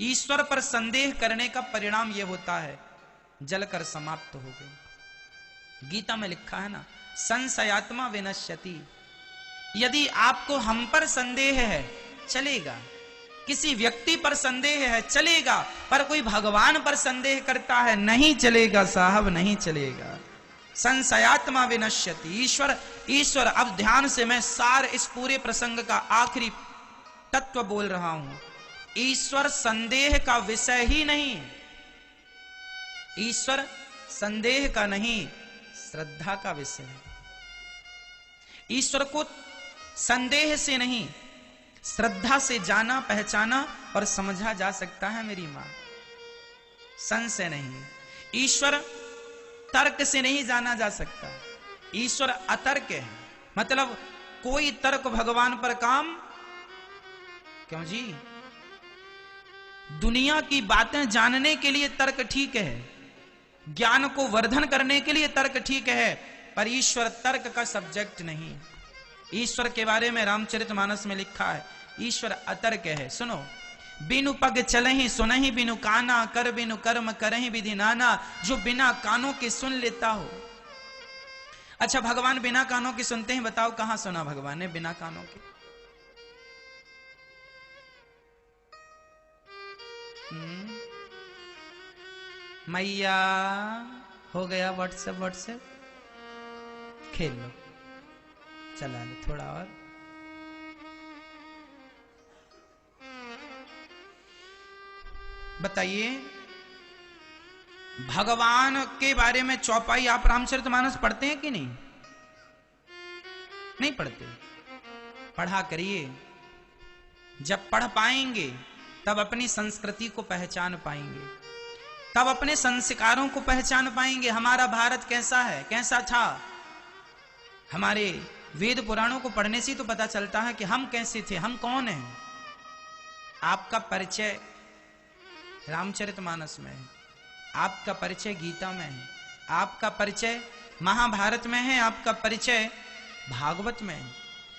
ईश्वर पर संदेह करने का परिणाम यह होता है, जलकर समाप्त हो गई। गीता में लिखा है ना, संशयात्मा विनश्यति। यदि आपको हम पर संदेह है चलेगा, किसी व्यक्ति पर संदेह है चलेगा, पर कोई भगवान पर संदेह करता है नहीं चलेगा साहब, नहीं चलेगा। संशयात्मा विनश्यति। ईश्वर अब ध्यान से मैं सार इस पूरे प्रसंग का आखिरी तत्व बोल रहा हूं। ईश्वर संदेह का विषय ही नहीं, ईश्वर संदेह का नहीं, श्रद्धा का विषय है। ईश्वर को संदेह से नहीं, श्रद्धा से जाना, पहचाना और समझा जा सकता है मेरी मां, संशय नहीं। ईश्वर तर्क से नहीं जाना जा सकता, ईश्वर अतर्क है। मतलब कोई तर्क भगवान पर काम क्यों जी? दुनिया की बातें जानने के लिए तर्क ठीक है, ज्ञान को वर्धन करने के लिए तर्क ठीक है, पर ईश्वर तर्क का सब्जेक्ट नहीं। ईश्वर के बारे में रामचरितमानस में लिखा है, ईश्वर अतर्क है। सुनो, बिनु पग चलहि सुनहि बिनु काना, कर बिनु कर्म करहि विधि नाना। जो बिना कानों के सुन लेता हो। अच्छा, भगवान बिना कानों के सुनते हैं? बताओ कहां सुना भगवान ने बिना कानों के? मैया हो गया व्हाट्सएप खेल लो, चला लो थोड़ा और। बताइए, भगवान के बारे में चौपाई आप रामचरितमानस पढ़ते हैं कि नहीं? नहीं पढ़ते? पढ़ा करिए। जब पढ़ पाएंगे तब अपनी संस्कृति को पहचान पाएंगे, तब अपने संस्कारों को पहचान पाएंगे। हमारा भारत कैसा है, कैसा था। हमारे वेद पुराणों को पढ़ने से तो पता चलता है कि हम कैसे थे, हम कौन हैं। आपका परिचय रामचरितमानस में है, आपका परिचय गीता में है, आपका परिचय महाभारत में है, आपका परिचय भागवत में है।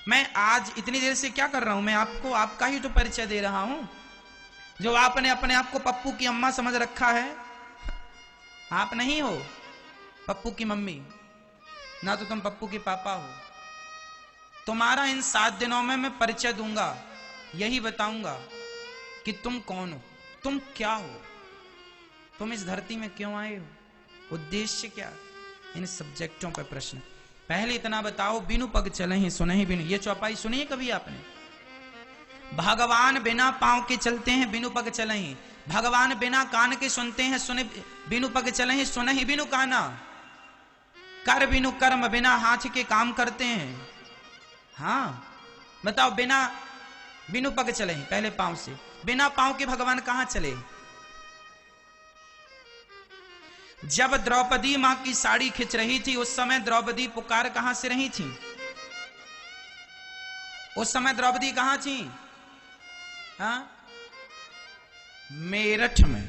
मैं आज इतनी देर से क्या कर रहा हूं? मैं आपको आपका ही तो परिचय दे रहा हूं। जो आपने अपने आप को पप्पू की अम्मा समझ रखा है, आप नहीं हो पप्पू की मम्मी, ना तो तुम पप्पू के पापा हो। तुम्हारा इन 7 दिनों में मैं परिचय दूंगा, यही बताऊंगा कि तुम कौन हो, तुम क्या हो, तुम इस धरती में क्यों आए हो, उद्देश्य क्या। इन सब्जेक्टों पर प्रश्न। पहले इतना बताओ, बिनु पग चलहि सुनहि बिनु, ये चौपाई सुनी है कभी आपने? भगवान बिना पांव के चलते हैं, बिनु पग चलहि। भगवान बिना कान के सुनते हैं, सुने बिनु पग चलहि सुनहि बिनु काना। कर बिनु कर्म, बिना हाथ के काम करते हैं। हाँ बताओ, बिनु पग चलहि, पहले पांव से, बिना पांव के भगवान कहां चले? जब द्रौपदी मां की साड़ी खिंच रही थी, उस समय द्रौपदी पुकार कहां से रही थी? उस समय द्रौपदी कहां थी? हाँ, मेरठ में।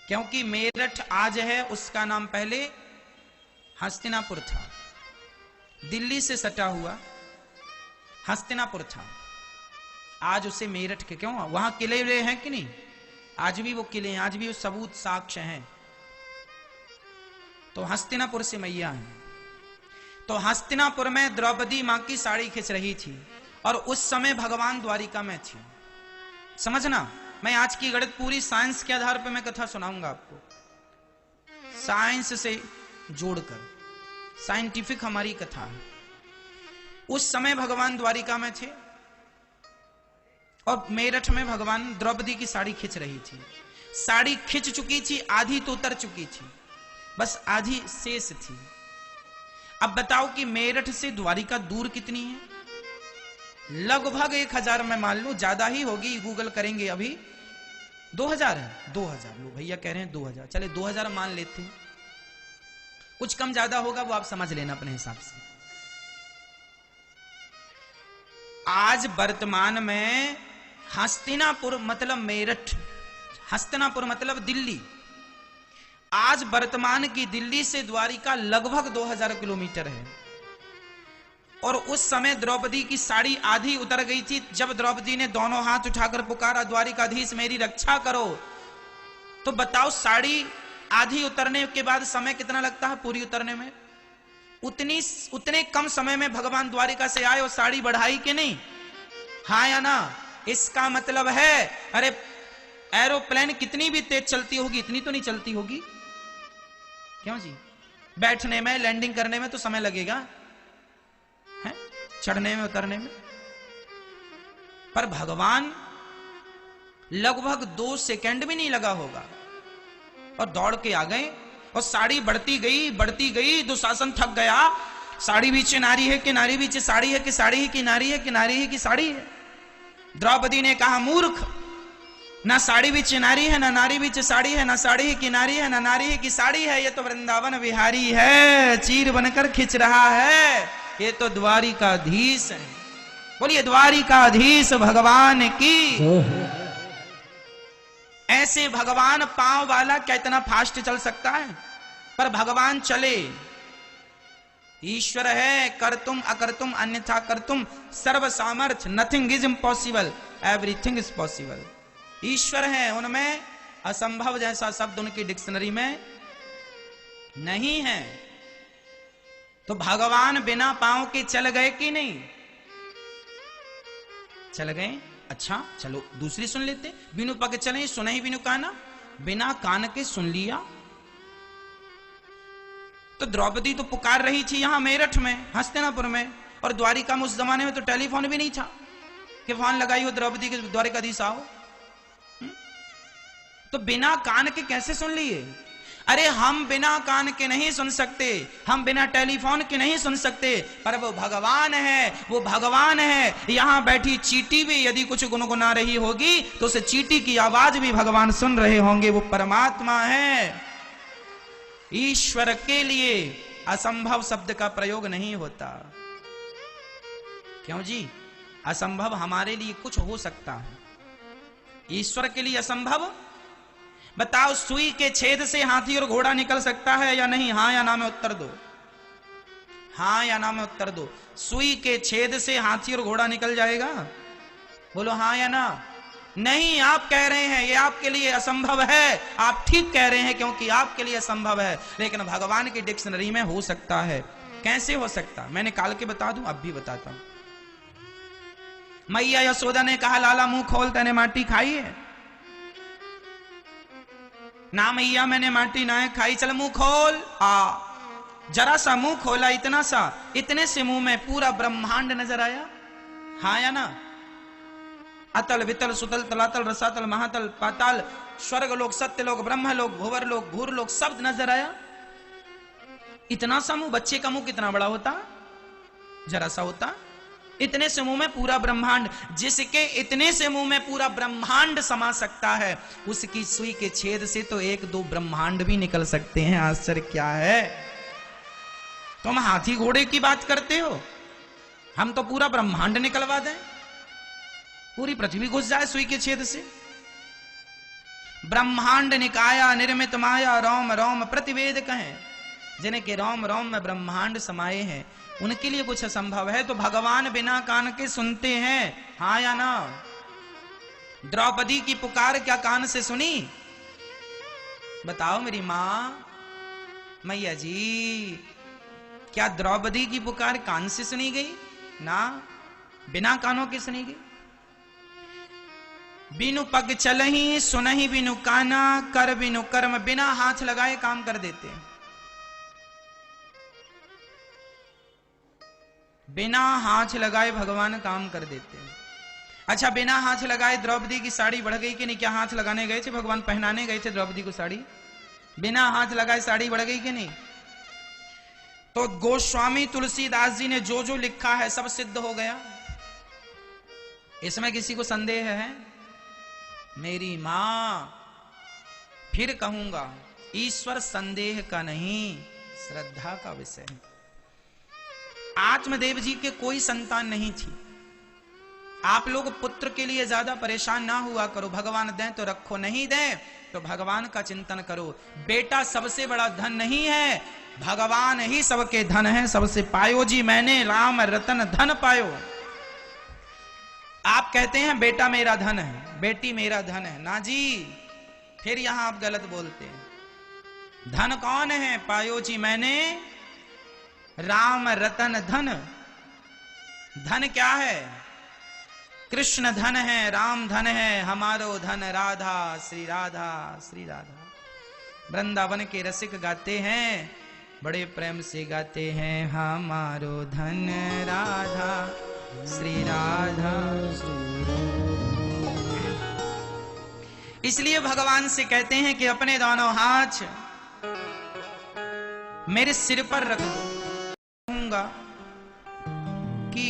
क्योंकि मेरठ आज है, उसका नाम पहले हस्तिनापुर था। दिल्ली से सटा हुआ हस्तिनापुर था, आज उसे मेरठ के क्यों? वहां किले हैं कि नहीं? आज भी वो किले हैं, आज भी वो सबूत साक्ष्य हैं। तो हस्तिनापुर से मैया है। तो हस्तिनापुर में द्रौपदी मां की साड़ी खिंच रही थी और उस समय भगवान द्वारिका में थी। समझना, मैं आज की गणित पूरी साइंस के आधार पर मैं कथा सुनाऊंगा आपको, साइंस से जोड़कर, साइंटिफिक हमारी कथा है। उस समय भगवान द्वारिका में थे और मेरठ में भगवान द्रौपदी की साड़ी खिंच रही थी। साड़ी खिंच चुकी थी, आधी तो उतर चुकी थी, बस आधी शेष थी। अब बताओ कि मेरठ से द्वारिका दूर कितनी है? लगभग 1000, मैं मान लूं ज्यादा ही होगी, गूगल करेंगे अभी। 2000 है, 2000 लो, भैया कह रहे हैं 2000, चले 2000 मान लेते हैं। कुछ कम ज्यादा होगा वो आप समझ लेना अपने हिसाब से। आज वर्तमान में हस्तिनापुर मतलब मेरठ, हस्तिनापुर मतलब दिल्ली, आज वर्तमान की दिल्ली से द्वारिका लगभग 2000 किलोमीटर है। और उस समय द्रौपदी की साड़ी आधी उतर गई थी। जब द्रौपदी ने दोनों हाथ उठाकर पुकारा, द्वारिकाधीश मेरी रक्षा करो, तो बताओ साड़ी आधी उतरने के बाद समय कितना लगता है पूरी उतरने में? उतने कम समय में भगवान द्वारिका से आए और साड़ी बढ़ाई कि नहीं? हाँ या ना? इसका मतलब है, अरे एरोप्लेन कितनी भी तेज चलती होगी, इतनी तो नहीं चलती होगी, क्यों जी? बैठने में, लैंडिंग करने में तो समय लगेगा, है? चढ़ने में, उतरने में। पर भगवान लगभग 2 सेकंड भी नहीं लगा होगा और दौड़ के आ गए। और साड़ी बढ़ती गई, दुशासन थक गया। साड़ी बीच नारी है कि नारी बीच साड़ी है, कि साड़ी है कि नारी है, कि नारी है कि साड़ी है। द्रौपदी ने कहा, मूर्ख, ना साड़ी बीच नारी है, ना नारी बीच साड़ी है, ना साड़ी है कि नारी है, ना नारी है कि साड़ी है। ये तो वृंदावन विहारी है, चीर बनकर खिंच रहा है। ये तो द्वारिकाधीश है। बोलिए द्वारिकाधीश भगवान की। ऐसे भगवान पांव वाला क्या इतना फास्ट चल सकता है? पर भगवान चले। ईश्वर है, करतुम अकर्तुम अन्यथा करतुम सर्व सामर्थ्य, nothing is impossible, everything is possible. ईश्वर है, उनमें असंभव जैसा शब्द उनकी डिक्शनरी में नहीं है। तो भगवान बिना पांव के चल गए कि नहीं? चल गए। अच्छा चलो दूसरी सुन लेते। बिनु पग चले सुना ही बिनु काना, बिना कान के सुन लिया। तो द्रौपदी तो पुकार रही थी यहां मेरठ में, हस्तिनापुर में, और द्वारिका में उस जमाने में तो टेलीफोन भी नहीं था कि फोन लगाई हो द्रौपदी के द्वारिकाधीश आओ। तो बिना कान के कैसे सुन लिए? अरे हम बिना कान के नहीं सुन सकते, हम बिना टेलीफोन के नहीं सुन सकते, पर वो भगवान है, वो भगवान है। यहां बैठी चींटी भी यदि कुछ गुनगुना रही होगी तो उस चींटी की आवाज भी भगवान सुन रहे होंगे। वो परमात्मा है। ईश्वर के लिए असंभव शब्द का प्रयोग नहीं होता। क्यों जी? असंभव हमारे लिए कुछ हो सकता है, ईश्वर के लिए असंभव। बताओ, सुई के छेद से हाथी और घोड़ा निकल सकता है या नहीं? हां या ना में उत्तर दो, हां या ना में उत्तर दो। सुई के छेद से हाथी और घोड़ा निकल जाएगा? बोलो हां या ना। नहीं, आप कह रहे हैं ये आपके लिए असंभव है। आप ठीक कह रहे हैं, क्योंकि आपके लिए असंभव है, लेकिन भगवान की डिक्शनरी में हो सकता है। कैसे हो सकता? मैंने काल के बता दूं, अब भी बताता हूं। मैया यशोदा ने कहा, लाला मुंह खोल, तने माटी खाई है? ना मैया मैंने माटी ना खाई। चल मुंह खोल। जरा सा मुंह खोला, इतना सा, इतने से मुंह में पूरा ब्रह्मांड नजर आया। हाँ या ना? अतल वितल सुतल तलातल रसातल महातल पाताल, स्वर्ग लोक, सत्य लोक, ब्रह्म लोक, भुवर लोक, भूर लोक, सब नजर आया। इतना सा मुंह, बच्चे का मुंह कितना बड़ा होता? जरा सा होता। इतने से मुंह में पूरा ब्रह्मांड, जिसके इतने से मुंह में पूरा ब्रह्मांड समा सकता है, उसकी सुई के छेद से तो एक दो ब्रह्मांड भी निकल सकते हैं। आश्चर्य क्या है? तुम हाथी घोड़े की बात करते हो, हम तो पूरा ब्रह्मांड निकलवा दें, पूरी पृथ्वी घुस जाए सुई के छेद से। ब्रह्मांड निकाया निर्मित माया, रोम रोम प्रतिवेद कहें। जिनके रोम रोम में ब्रह्मांड समाये हैं, उनके लिए कुछ असंभव है। तो भगवान बिना कान के सुनते हैं, हाँ या ना? द्रौपदी की पुकार क्या कान से सुनी? बताओ मेरी मां, मैया जी, क्या द्रौपदी की पुकार कान से सुनी गई? ना, बिना कानों के सुनी गई। बिनु पग चलही सुनही बिनु काना, कर बिनु कर्म, बिना हाथ लगाए काम कर देते हैं। बिना हाथ लगाए भगवान काम कर देते हैं। अच्छा, बिना हाथ लगाए द्रौपदी की साड़ी बढ़ गई कि नहीं? क्या हाथ लगाने गए थे भगवान? पहनाने गए थे द्रौपदी को साड़ी, बिना हाथ लगाए साड़ी बढ़ गई कि नहीं? तो गोस्वामी तुलसीदास जी ने जो जो लिखा है सब सिद्ध हो गया। इसमें किसी को संदेह है? मेरी मां, फिर कहूंगा, ईश्वर संदेह का नहीं, श्रद्धा का विषय है। आत्मदेव जी के कोई संतान नहीं थी। आप लोग पुत्र के लिए ज्यादा परेशान ना हुआ करो। भगवान दें तो रखो, नहीं दें तो भगवान का चिंतन करो। बेटा सबसे बड़ा धन नहीं है, भगवान ही सबके धन है। सबसे पायो जी मैंने राम रतन धन पायो। आप कहते हैं बेटा मेरा धन है, बेटी मेरा धन है। ना जी, फिर यहां आप गलत बोलते हैं। धन कौन है? पायो जी मैंने राम रतन धन। धन क्या है? कृष्ण धन है, राम धन है, हमारो धन राधा, श्री राधा, श्री राधा। वृंदावन के रसिक गाते हैं, बड़े प्रेम से गाते हैं, हमारो धन राधा, श्री राधा। इसलिए भगवान से कहते हैं कि अपने दोनों हाथ मेरे सिर पर रख दो। कहूंगा कि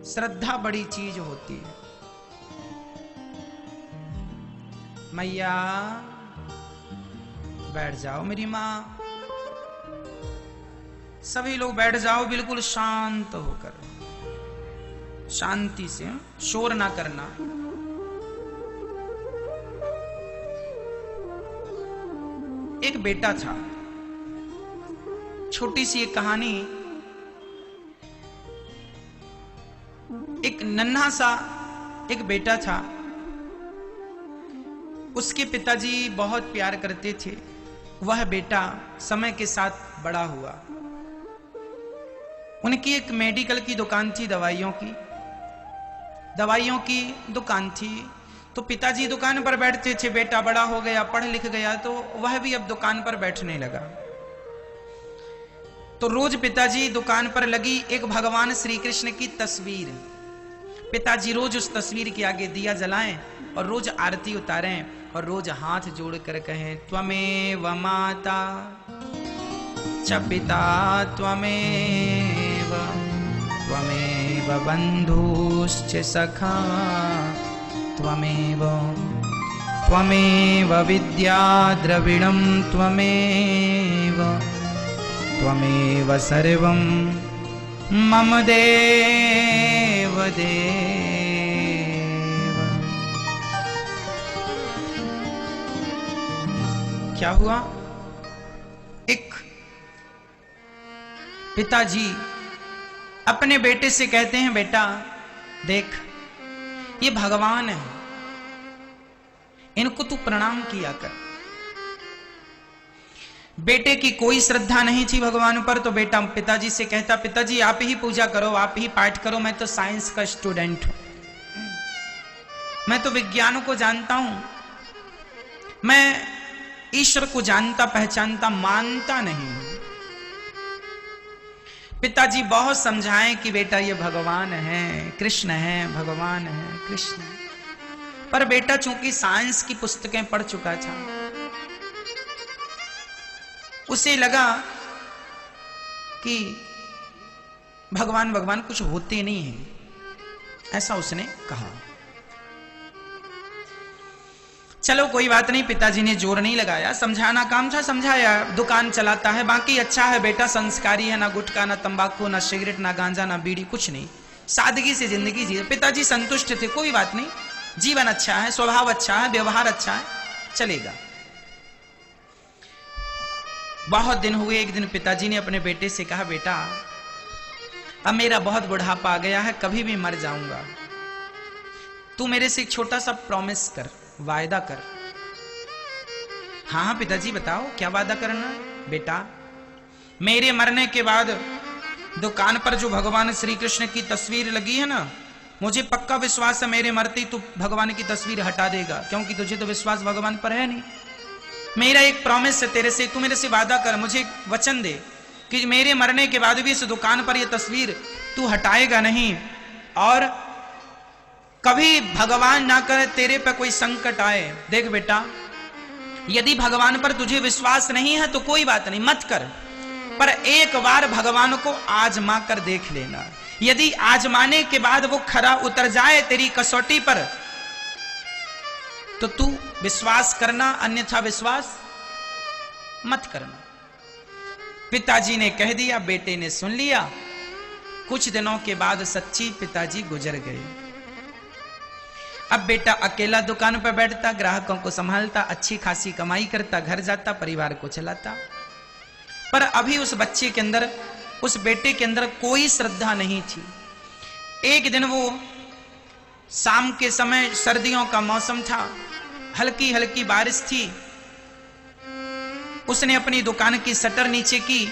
श्रद्धा बड़ी चीज होती है। मैया बैठ जाओ मेरी मां। सभी लोग बैठ जाओ बिल्कुल शांत होकर, शांति से, शोर ना करना। एक बेटा था, छोटी सी एक कहानी। एक नन्हा सा एक बेटा था, उसके पिताजी बहुत प्यार करते थे। वह बेटा समय के साथ बड़ा हुआ। उनकी एक मेडिकल की दुकान थी, दवाइयों की दुकान थी। तो पिताजी दुकान पर बैठते थे। बेटा बड़ा हो गया, पढ़ लिख गया, तो वह भी अब दुकान पर बैठने लगा। तो रोज पिताजी दुकान पर लगी एक भगवान श्री कृष्ण की तस्वीर, पिताजी रोज उस तस्वीर के आगे दिया जलाएं और रोज आरती उतारें और रोज हाथ जोड़कर कहें, त्वमेव माता च पिता त्वमेव, त्वमेव बन्धुश्च सखा त्वमेव, त्वमेव विद्या द्रविणं त्वमेव, त्वमेव सर्वं मम देव देव। क्या हुआ? एक पिताजी अपने बेटे से कहते हैं, बेटा देख ये भगवान है, इनको तू प्रणाम किया कर। बेटे की कोई श्रद्धा नहीं थी भगवान पर, तो बेटा पिताजी से कहता, पिताजी आप ही पूजा करो, आप ही पाठ करो, मैं तो साइंस का स्टूडेंट हूं, मैं तो विज्ञान को जानता हूं, मैं ईश्वर को जानता पहचानता मानता नहीं। पिताजी बहुत समझाएं कि बेटा ये भगवान है, कृष्ण है, भगवान है, कृष्ण है। पर बेटा चूंकि साइंस की पुस्तकें पढ़ चुका था, उसे लगा कि भगवान भगवान कुछ होते नहीं हैं, ऐसा उसने कहा। चलो कोई बात नहीं, पिताजी ने जोर नहीं लगाया, समझाना काम था, समझाया। दुकान चलाता है, बाकी अच्छा है बेटा, संस्कारी है, ना गुटखा ना तंबाकू ना सिगरेट ना गांजा ना बीड़ी, कुछ नहीं, सादगी से जिंदगी जी। पिताजी संतुष्ट थे, कोई बात नहीं, जीवन अच्छा है, स्वभाव अच्छा है, व्यवहार अच्छा है, चलेगा। बहुत दिन हुए, एक दिन पिताजी ने अपने बेटे से कहा, बेटा अब मेरा बहुत बुढ़ापा आ गया है, कभी भी मर जाऊंगा, तू मेरे से एक छोटा सा प्रॉमिस कर, वायदा कर। हाँ पिताजी बताओ क्या वादा करना? बेटा मेरे मरने के बाद दुकान पर जो भगवान श्री कृष्ण की तस्वीर लगी है ना, मुझे पक्का विश्वास है मेरे मरते तू भगवान की तस्वीर हटा देगा, क्योंकि तुझे तो विश्वास भगवान पर है नहीं। मेरा एक प्रॉमिस है तेरे से, तू मेरे से वादा कर, मुझे एक वचन दे कि मेरे मरने के बाद भी इस दुकान पर यह तस्वीर तू हटाएगा नहीं, और कभी भगवान ना करे तेरे पे कोई संकट आए। देख बेटा, यदि भगवान पर तुझे विश्वास नहीं है तो कोई बात नहीं, मत कर, पर एक बार भगवान को आजमा कर देख लेना। यदि आजमाने के बाद वो खरा उतर जाए तेरी कसौटी पर, तो तू विश्वास करना, अन्यथा विश्वास मत करना। पिताजी ने कह दिया, बेटे ने सुन लिया। कुछ दिनों के बाद सच्ची पिताजी गुजर गए। अब बेटा अकेला दुकान पर बैठता, ग्राहकों को संभालता, अच्छी खासी कमाई करता, घर जाता, परिवार को चलाता। पर अभी उस बच्चे के अंदर, उस बेटे के अंदर कोई श्रद्धा नहीं थी। एक दिन वो शाम के समय, सर्दियों का मौसम था, हल्की हल्की बारिश थी, उसने अपनी दुकान की शटर नीचे की,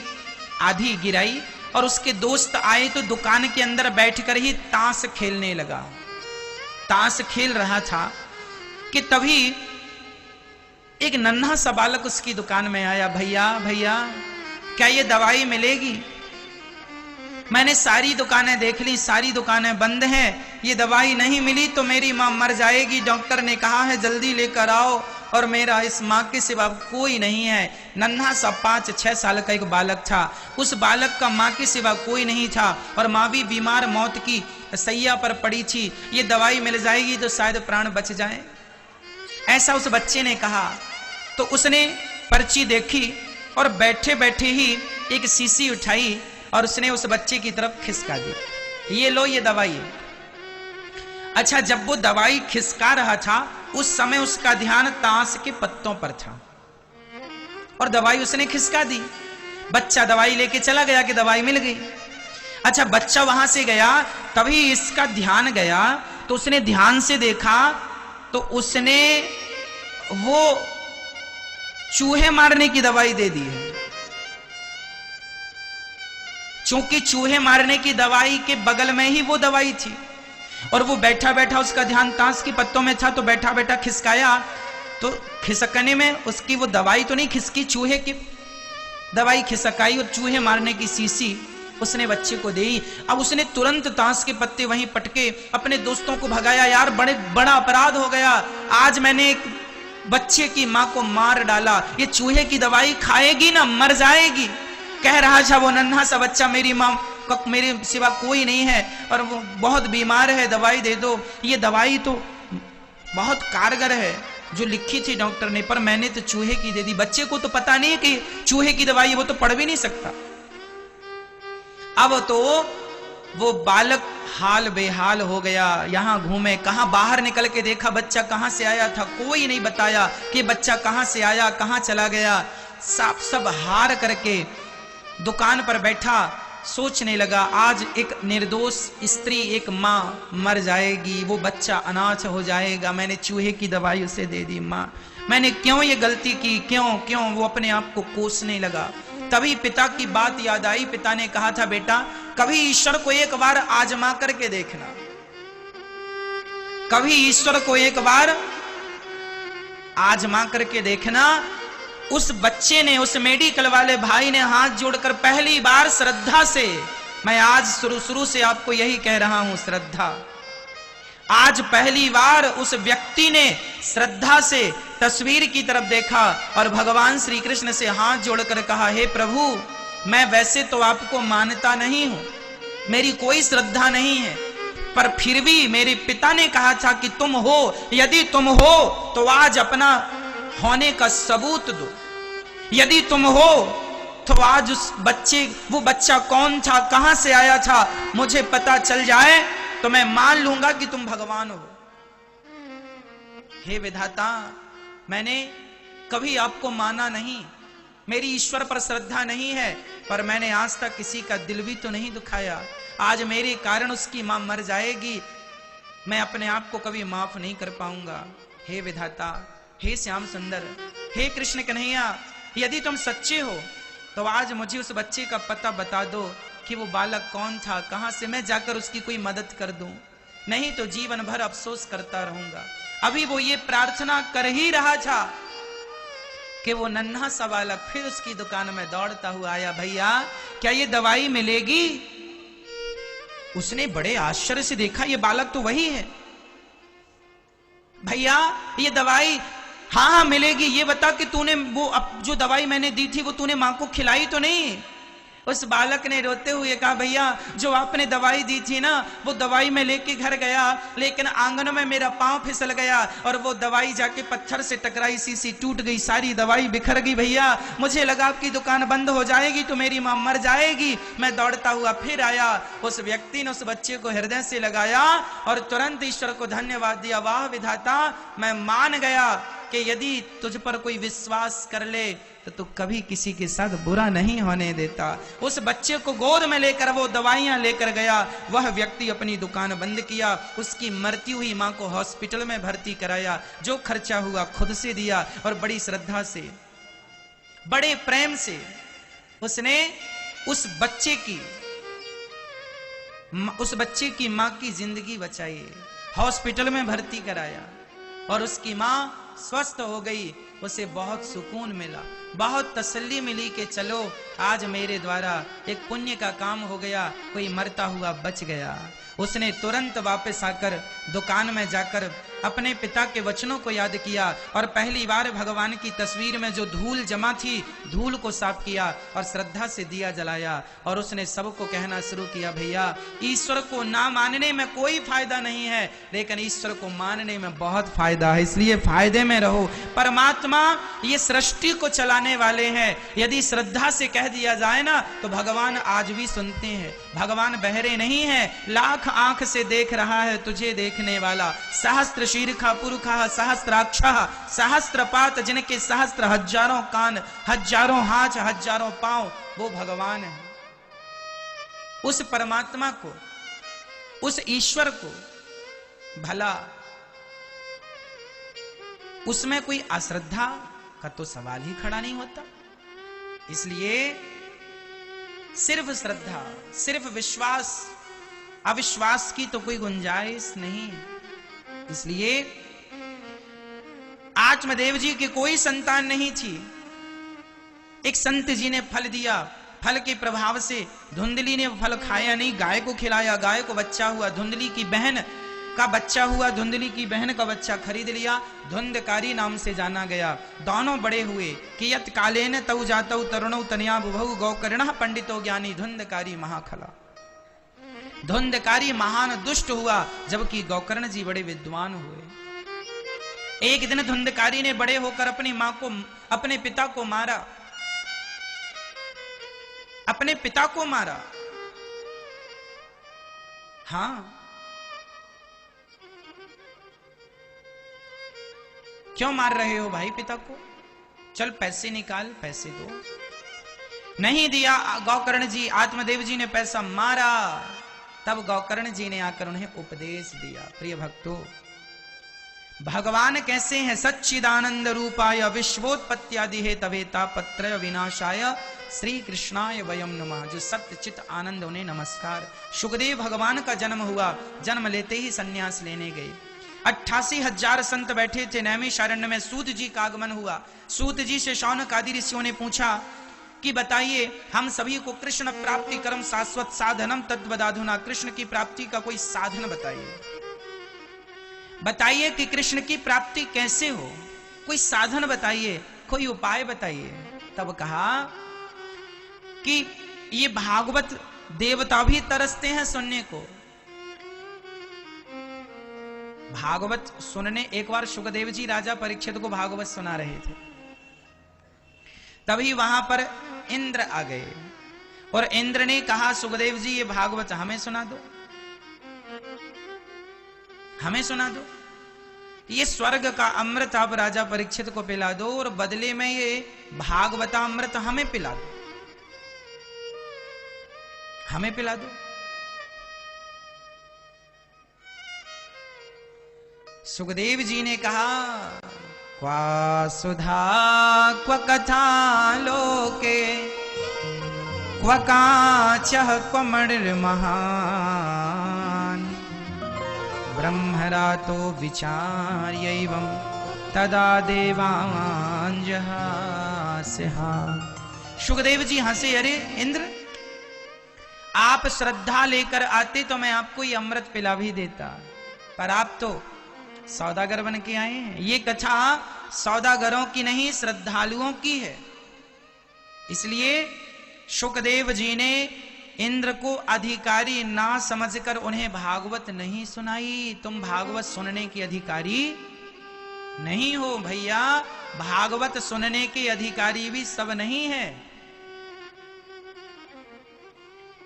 आधी गिराई, और उसके दोस्त आए तो दुकान के अंदर बैठकर ही ताश खेलने लगा। ताश खेल रहा था कि तभी एक नन्हा सा बालक उसकी दुकान में आया। भैया भैया क्या ये दवाई मिलेगी? मैंने सारी दुकानें देख ली, सारी दुकानें बंद हैं, ये दवाई नहीं मिली तो मेरी मां मर जाएगी, डॉक्टर ने कहा है जल्दी लेकर आओ। और मेरा इस माँ के सिवा कोई नहीं है। नन्हा सा 5-6 साल का एक बालक था, उस बालक का माँ के सिवा कोई नहीं था और माँ भी बीमार मौत की सैया पर पड़ी थी। ये दवाई मिल जाएगी तो शायद प्राण बच जाए, ऐसा उस बच्चे ने कहा। तो उसने पर्ची देखी और बैठे बैठे ही एक शीशी उठाई और उसने उस बच्चे की तरफ खिसका दी, ये लो ये दवाई। अच्छा, जब वो दवाई खिसका रहा था उस समय उसका ध्यान ताश के पत्तों पर था और दवाई उसने खिसका दी। बच्चा दवाई लेके चला गया कि दवाई मिल गई। अच्छा, बच्चा वहां से गया, तभी इसका ध्यान गया तो उसने ध्यान से देखा तो उसने वो चूहे मारने की दवाई दे दी है। क्योंकि चूहे मारने की दवाई के बगल में ही वो दवाई थी और वो बैठा बैठा उसका ध्यान ताश के पत्तों में था, तो बैठा बैठा खिसकाया तो खिसकने में उसकी वो दवाई तो नहीं खिसकी, चूहे की दवाई खिसकाई और चूहे मारने की शीशी उसने बच्चे को दी। अब उसने तुरंत ताश के पत्ते वहीं पटके अपने दोस्तों को भगाया, यार बड़ा अपराध हो गया, आज मैंने एक बच्चे की मां को मार डाला, ये चूहे की दवाई खाएगी ना मर जाएगी। कह रहा था वो नन्हा सा बच्चा, मेरी मां मेरे सिवा कोई नहीं है और वो बहुत बीमार है, दवाई दे दो। ये दवाई तो बहुत कारगर है जो लिखी थी डॉक्टर ने, पर मैंने तो चूहे की दे दी। बच्चे को तो पता नहीं कि चूहे की दवाई, वो तो पढ़ भी नहीं सकता। अब तो वो बालक हाल बेहाल हो गया, यहां घूमे, कहां बाहर निकल के देखा बच्चा कहां से आया था, कोई नहीं बताया कि बच्चा कहां से आया कहां चला गया। सब हार करके दुकान पर बैठा, सोचने लगा आज एक निर्दोष स्त्री, एक माँ मर जाएगी, वो बच्चा अनाथ हो जाएगा, मैंने चूहे की दवाई उसे दे दी। माँ मैंने क्यों ये गलती की, क्यों वो अपने आप को कोसने लगा। तभी पिता की बात याद आई। पिता ने कहा था, बेटा कभी ईश्वर को एक बार आजमा करके देखना, कभी ईश्वर को एक बार आजमा करके देखना। उस बच्चे ने, उस मेडिकल वाले भाई ने हाथ जोड़कर पहली बार श्रद्धा से, मैं आज शुरू से आपको यही कह रहा हूं, श्रद्धा, आज पहली बार उस व्यक्ति ने श्रद्धा से तस्वीर की तरफ देखा और भगवान श्री कृष्ण से हाथ जोड़कर कहा, हे प्रभु मैं वैसे तो आपको मानता नहीं हूं, मेरी कोई श्रद्धा नहीं है, पर फिर भी मेरे पिता ने कहा था कि तुम हो, यदि तुम हो तो आज अपना होने का सबूत दो, यदि तुम हो तो आज उस बच्चे, वो बच्चा कौन था, कहां से आया था, मुझे पता चल जाए तो मैं मान लूंगा कि तुम भगवान हो। हे विधाता, मैंने कभी आपको माना नहीं, मेरी ईश्वर पर श्रद्धा नहीं है, पर मैंने आज तक किसी का दिल भी तो नहीं दुखाया, आज मेरे कारण उसकी मां मर जाएगी, मैं अपने आप को कभी माफ नहीं कर पाऊंगा। हे विधाता, हे श्याम सुंदर, हे कृष्ण कन्हैया, यदि तुम सच्चे हो तो आज मुझे उस बच्चे का पता बता दो कि वो बालक कौन था, कहां से मैं जाकर उसकी कोई मदद कर दूं, नहीं तो जीवन भर अफसोस करता रहूंगा। अभी वो ये प्रार्थना कर ही रहा था कि वो नन्हा सा बालक फिर उसकी दुकान में दौड़ता हुआ आया, भैया क्या ये दवाई मिलेगी? उसने बड़े आश्चर्य से देखा, ये बालक तो वही है। भैया ये दवाई, हाँ मिलेगी, ये बता कि तूने वो जो दवाई मैंने दी थी वो तूने मां को खिलाई तो नहीं? उस बालक ने रोते हुए कहा, भैया जो आपने दवाई दी थी ना, वो दवाई मैं लेके घर गया, लेकिन आंगन में मेरा पांव फिसल गया और वो दवाई जाके पत्थर से टकराई, शीशी टूट गई, सारी दवाई बिखर गई। भैया मुझे लगा आपकी दुकान बंद हो जाएगी तो मेरी मां मर जाएगी, मैं दौड़ता हुआ फिर आया। उस व्यक्ति ने उस बच्चे को हृदय से लगाया और तुरंत ईश्वर को धन्यवाद दिया, वाह विधाता, मैं मान गया कि यदि तुझ पर कोई विश्वास कर ले तो तू कभी किसी के साथ बुरा नहीं होने देता। उस बच्चे को गोद में लेकर वो दवाइयां लेकर गया, वह व्यक्ति अपनी दुकान बंद किया, उसकी मरती हुई मां को हॉस्पिटल में भर्ती कराया, जो खर्चा हुआ खुद से दिया और बड़ी श्रद्धा से, बड़े प्रेम से उसने उस बच्चे की मां की जिंदगी बचाई, हॉस्पिटल में भर्ती कराया और उसकी मां स्वस्थ हो गई। उसे बहुत सुकून मिला, बहुत तसल्ली मिली कि चलो आज मेरे द्वारा एक पुण्य का काम हो गया, कोई मरता हुआ बच गया। उसने तुरंत वापस आकर दुकान में जाकर अपने पिता के वचनों को याद किया और पहली बार भगवान की तस्वीर में जो धूल जमा थी, धूल को साफ किया और श्रद्धा से दिया जलाया और उसने सबको कहना शुरू किया, भैया ईश्वर को ना मानने में कोई फायदा नहीं है, लेकिन ईश्वर को मानने में बहुत फायदा है, इसलिए फायदे में रहो। परमात्मा ये सृष्टि को चलाने वाले हैं, यदि श्रद्धा से कह दिया जाए ना तो भगवान आज भी सुनते हैं। भगवान बहरे नहीं है, लाख आंख से देख रहा है तुझे देखने वाला। सहस्त्र शीर्षा पुरुषः सहस्त्राक्षः, सहस्त्रपात जिनके सहस्त्र हजारों कान, हजारों हाथ, हजारों पांव, वो भगवान है। उस परमात्मा को, उस ईश्वर को भला उसमें कोई अश्रद्धा का तो सवाल ही खड़ा नहीं होता। इसलिए सिर्फ श्रद्धा, सिर्फ विश्वास, अविश्वास की तो कोई गुंजाइश नहीं। इसलिए आत्मदेव जी की कोई संतान नहीं थी। एक संत जी ने फल दिया, फल के प्रभाव से धुंधली ने फल खाया नहीं, गाय को खिलाया, गाय को बच्चा हुआ, धुंधली की बहन का बच्चा हुआ, धुंधली की बहन का बच्चा खरीद लिया, धुंधकारी नाम से जाना गया। दोनों बड़े हुए कि यत कालेन तौ जातौ तरुणौ तनया बुभौ गौकर्णः पंडितो ज्ञानी धुंधकारी महाखला। धुंधकारी महान दुष्ट हुआ, जबकि गौकर्ण जी बड़े विद्वान हुए। एक दिन धुंधकारी ने बड़े होकर अपनी मां को, अपने पिता को मारा, अपने पिता को मारा। हां, क्यों मार रहे हो भाई पिता को? चल पैसे निकाल, पैसे दो। नहीं दिया गौकर्ण जी, आत्मदेव जी ने पैसा मारा। तब गौकर्ण जी ने आकर उन्हें उपदेश दिया। प्रिय भक्तों, भगवान कैसे हैं? सच्चिदानंद रूपाय विश्वोत्पत्त्यादि हेतवे तापत्रय विनाशाय श्री कृष्णाय वयम नमः। जो सत्य चित आनंद, उन्हें नमस्कार। सुखदेव भगवान का जन्म हुआ, जन्म लेते ही सन्यास लेने गए। 88,000 संत बैठे थे नैमिषारण्य में। सूत जी का आगमन हुआ। सूत जी से शौनक आदि ऋषियों ने पूछा कि बताइए, हम सभी को कृष्ण प्राप्ति कर्म शाश्वत साधनम तद्वदाधुना, कृष्ण की प्राप्ति का कोई साधन बताइए। बताइए कि कृष्ण की प्राप्ति कैसे हो, कोई साधन बताइए, कोई उपाय बताइए। तब कहा कि ये भागवत देवता भी तरसते हैं सुनने को। भागवत सुनने एक बार सुखदेव जी राजा परीक्षित को भागवत सुना रहे थे, तभी वहां पर इंद्र आ गए और इंद्र ने कहा, सुखदेव जी ये भागवत हमें सुना दो, हमें सुना दो। ये स्वर्ग का अमृत आप राजा परीक्षित को पिला दो और बदले में ये भागवतामृत हमें पिला दो, हमें पिला दो। सुखदेव जी ने कहा, क्वा सुधा क्व कथा लोके क्व काचः क्व मणिर्महान् ब्रह्मरातो विचार्यैवं तदा देवान् जहास्यः। सुखदेव जी हंसे, अरे इंद्र, आप श्रद्धा लेकर आते तो मैं आपको ये अमृत पिला भी देता, पर आप तो सौदागर बन के आए हैं। ये कथा सौदागरों की नहीं, श्रद्धालुओं की है। इसलिए सुखदेव जी ने इंद्र को अधिकारी ना समझकर उन्हें भागवत नहीं सुनाई। तुम भागवत सुनने के अधिकारी नहीं हो भैया, भागवत सुनने के अधिकारी भी सब नहीं है।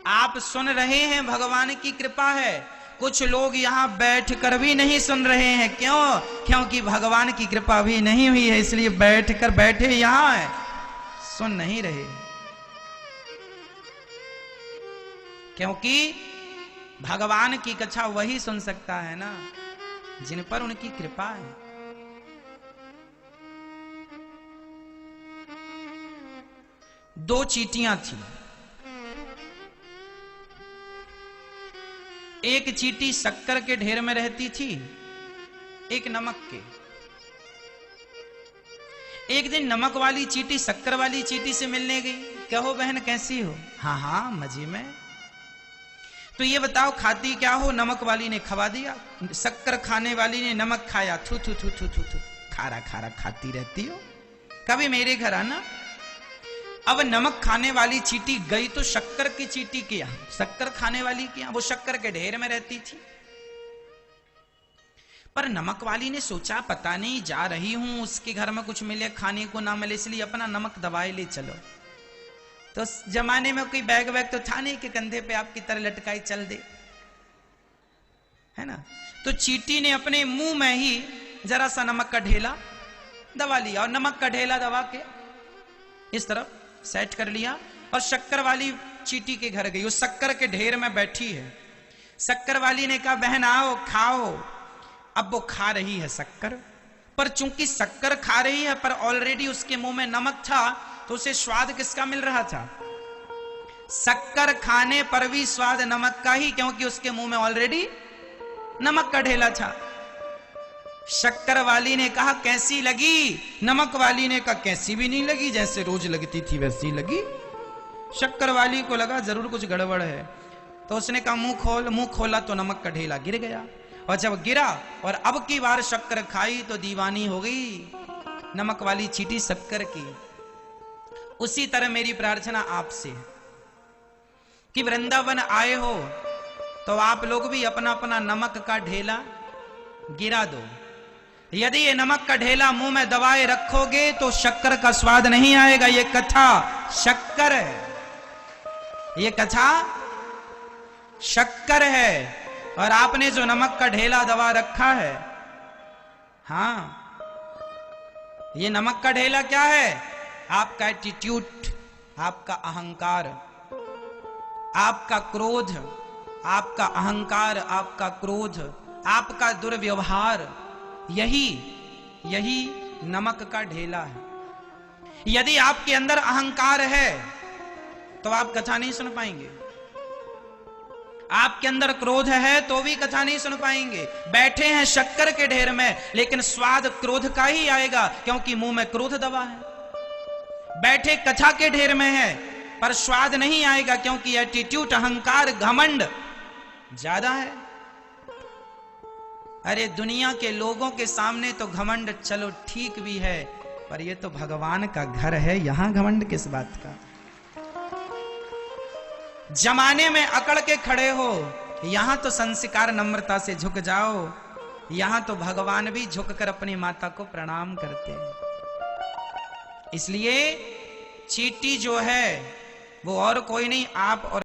आप सुन रहे हैं, भगवान की कृपा है। कुछ लोग यहां बैठकर भी नहीं सुन रहे हैं। क्यों? क्योंकि भगवान की कृपा भी नहीं हुई है, इसलिए बैठे यहां है, सुन नहीं रहे। क्योंकि भगवान की कथा वही सुन सकता है ना जिन पर उनकी कृपा है। दो चींटियां थी। एक चींटी शक्कर के ढेर में रहती थी, एक नमक के। एक दिन नमक वाली चींटी शक्कर वाली चींटी से मिलने गई। कहो बहन कैसी हो? हाँ हाँ मजे में। तो ये बताओ खाती क्या हो? नमक वाली ने खवा दिया, शक्कर खाने वाली ने नमक खाया, थू थू थू थू थू थू, खारा खारा खाती रहती हो, कभी मेरे घर आना। अब नमक खाने वाली चींटी गई तो शक्कर की चींटी के यहां, शक्कर खाने वाली के यहां, वो शक्कर के ढेर में रहती थी। पर नमक वाली ने सोचा पता नहीं जा रही हूं, उसके घर में कुछ मिले खाने को ना मिले, इसलिए अपना नमक दवाई ले चलो। तो उस जमाने में कोई बैग वैग तो था नहीं कि कंधे पे आपकी तरह लटकाई चल दे, है ना। तो चींटी ने अपने मुंह में ही जरा सा नमक का ढेला दबा लिया और नमक का ढेला दबा के इस तरफ सेट कर लिया और शक्कर वाली चींटी के घर गई। उस शक्कर के ढेर में बैठी है। शक्कर वाली ने कहा बहन आओ खाओ। अब वो खा रही है शक्कर, पर चूंकि शक्कर खा रही है पर ऑलरेडी उसके मुंह में नमक था, तो उसे स्वाद किसका मिल रहा था? शक्कर खाने पर भी स्वाद नमक का ही, क्योंकि उसके मुंह में ऑलरेडी नमक का ढेला था। शक्कर वाली ने कहा कैसी लगी? नमक वाली ने कहा कैसी भी नहीं लगी, जैसे रोज लगती थी वैसी लगी। शक्कर वाली को लगा जरूर कुछ गड़बड़ है, तो उसने कहा मुंह खोल। मुंह खोला तो नमक का ढेला गिर गया, और जब गिरा और अब की बार शक्कर खाई तो दीवानी हो गई नमक वाली चींटी शक्कर की। उसी तरह मेरी प्रार्थना आपसे है कि वृंदावन आए हो तो आप लोग भी अपना अपना नमक का ढेला गिरा दो। यदि ये नमक का ढेला मुंह में दबाए रखोगे तो शक्कर का स्वाद नहीं आएगा। ये कथा शक्कर है, ये कथा शक्कर है, और आपने जो नमक का ढेला दबा रखा है, हाँ, ये नमक का ढेला क्या है? आपका एटीट्यूड, आपका अहंकार, आपका क्रोध, आपका अहंकार, आपका क्रोध, आपका दुर्व्यवहार, यही नमक का ढेला है। यदि आपके अंदर अहंकार है तो आप कथा नहीं सुन पाएंगे। आपके अंदर क्रोध है तो भी कथा नहीं सुन पाएंगे। बैठे हैं शक्कर के ढेर में, लेकिन स्वाद क्रोध का ही आएगा, क्योंकि मुंह में क्रोध दबा है। बैठे कथा के ढेर में है पर स्वाद नहीं आएगा, क्योंकि एटीट्यूड, अहंकार, घमंड ज्यादा है। अरे दुनिया के लोगों के सामने तो घमंड चलो ठीक भी है, पर ये तो भगवान का घर है, यहां घमंड किस बात का? जमाने में अकड़ के खड़े हो, यहां तो संस्कार नम्रता से झुक जाओ, यहां तो भगवान भी झुककर अपनी माता को प्रणाम करते हैं। इसलिए चींटी जो है वो और कोई नहीं, आप और